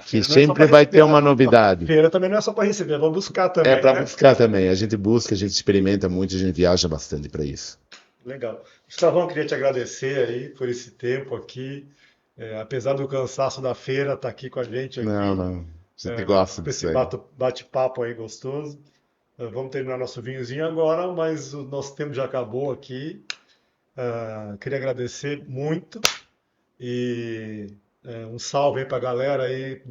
que sempre vai ter uma novidade. A feira também não é só para receber, vamos buscar também. É para buscar também. A gente busca, a gente experimenta muito, a gente viaja bastante para isso. Legal. Gustavão, queria te agradecer aí por esse tempo aqui. Apesar do cansaço da feira, tá aqui com a gente aqui. Não. A gente gosta com disso esse aí. bate-papo aí gostoso. Vamos terminar nosso vinhozinho agora, mas o nosso tempo já acabou aqui. Queria agradecer muito e um salve aí para a galera aí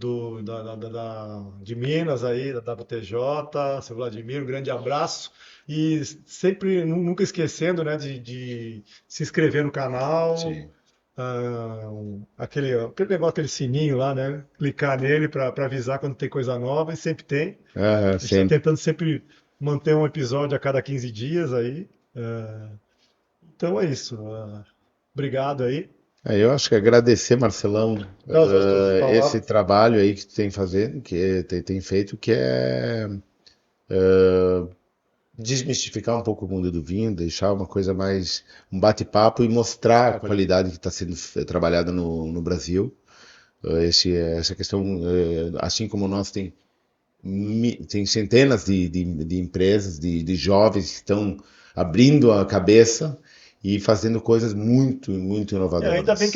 de Minas aí, da WTJ, seu Vladimir, um grande abraço e sempre, nunca esquecendo, né, de se inscrever no canal. Sim. Aquele negócio, aquele sininho lá, né? Clicar nele para avisar quando tem coisa nova, e sempre tem. A gente está tentando sempre manter um episódio a cada 15 dias aí. Então é isso. Obrigado aí. Eu acho que agradecer, Marcelão, esse trabalho aí que tu tem fazendo, que tem feito, que é desmistificar um pouco o mundo do vinho, deixar uma coisa mais, um bate-papo e mostrar a qualidade que está sendo trabalhada no Brasil. Essa questão, assim como nós, tem centenas de empresas, de jovens que estão abrindo a cabeça e fazendo coisas muito, muito inovadoras. Ainda bem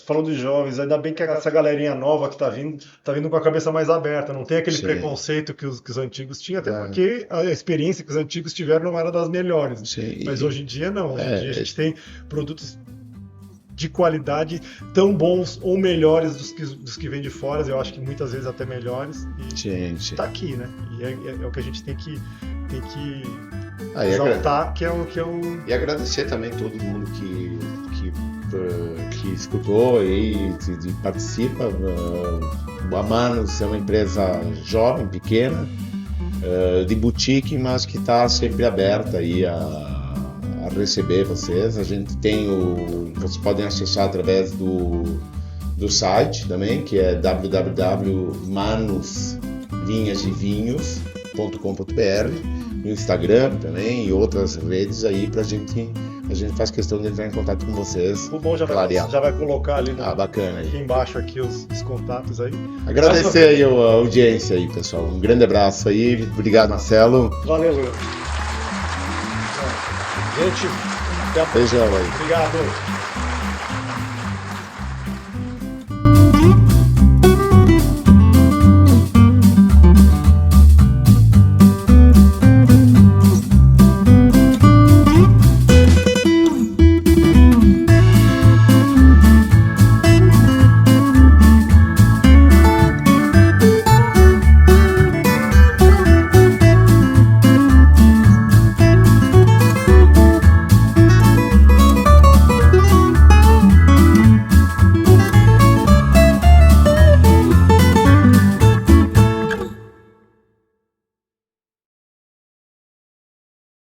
falando de jovens, ainda bem que essa galerinha nova que está vindo com a cabeça mais aberta, não tem aquele preconceito que os antigos tinham, até porque a experiência que os antigos tiveram não era das melhores. Sim. Mas hoje em dia não, hoje em dia a gente tem produtos de qualidade tão bons ou melhores dos que vêm de fora, eu acho que muitas vezes até melhores, e está aqui, né? E é o que a gente tem que exaltar, que é um... E agradecer também todo mundo que escutou e que participa. A Manus é uma empresa jovem, pequena, de boutique, mas que está sempre aberta aí a receber vocês. A gente tem vocês podem acessar através do site também, que é www.manusvinhasdevinhos.com.br, no Instagram também e outras redes aí a gente faz questão de entrar em contato com vocês. O bom já vai colocar ali bacana aí. Aqui embaixo aqui os contatos aí. Agradecer aí a audiência aí, pessoal. Um grande abraço aí. Obrigado, Marcelo. Valeu, Will. Gente, até a próxima. Beijão aí. Obrigado.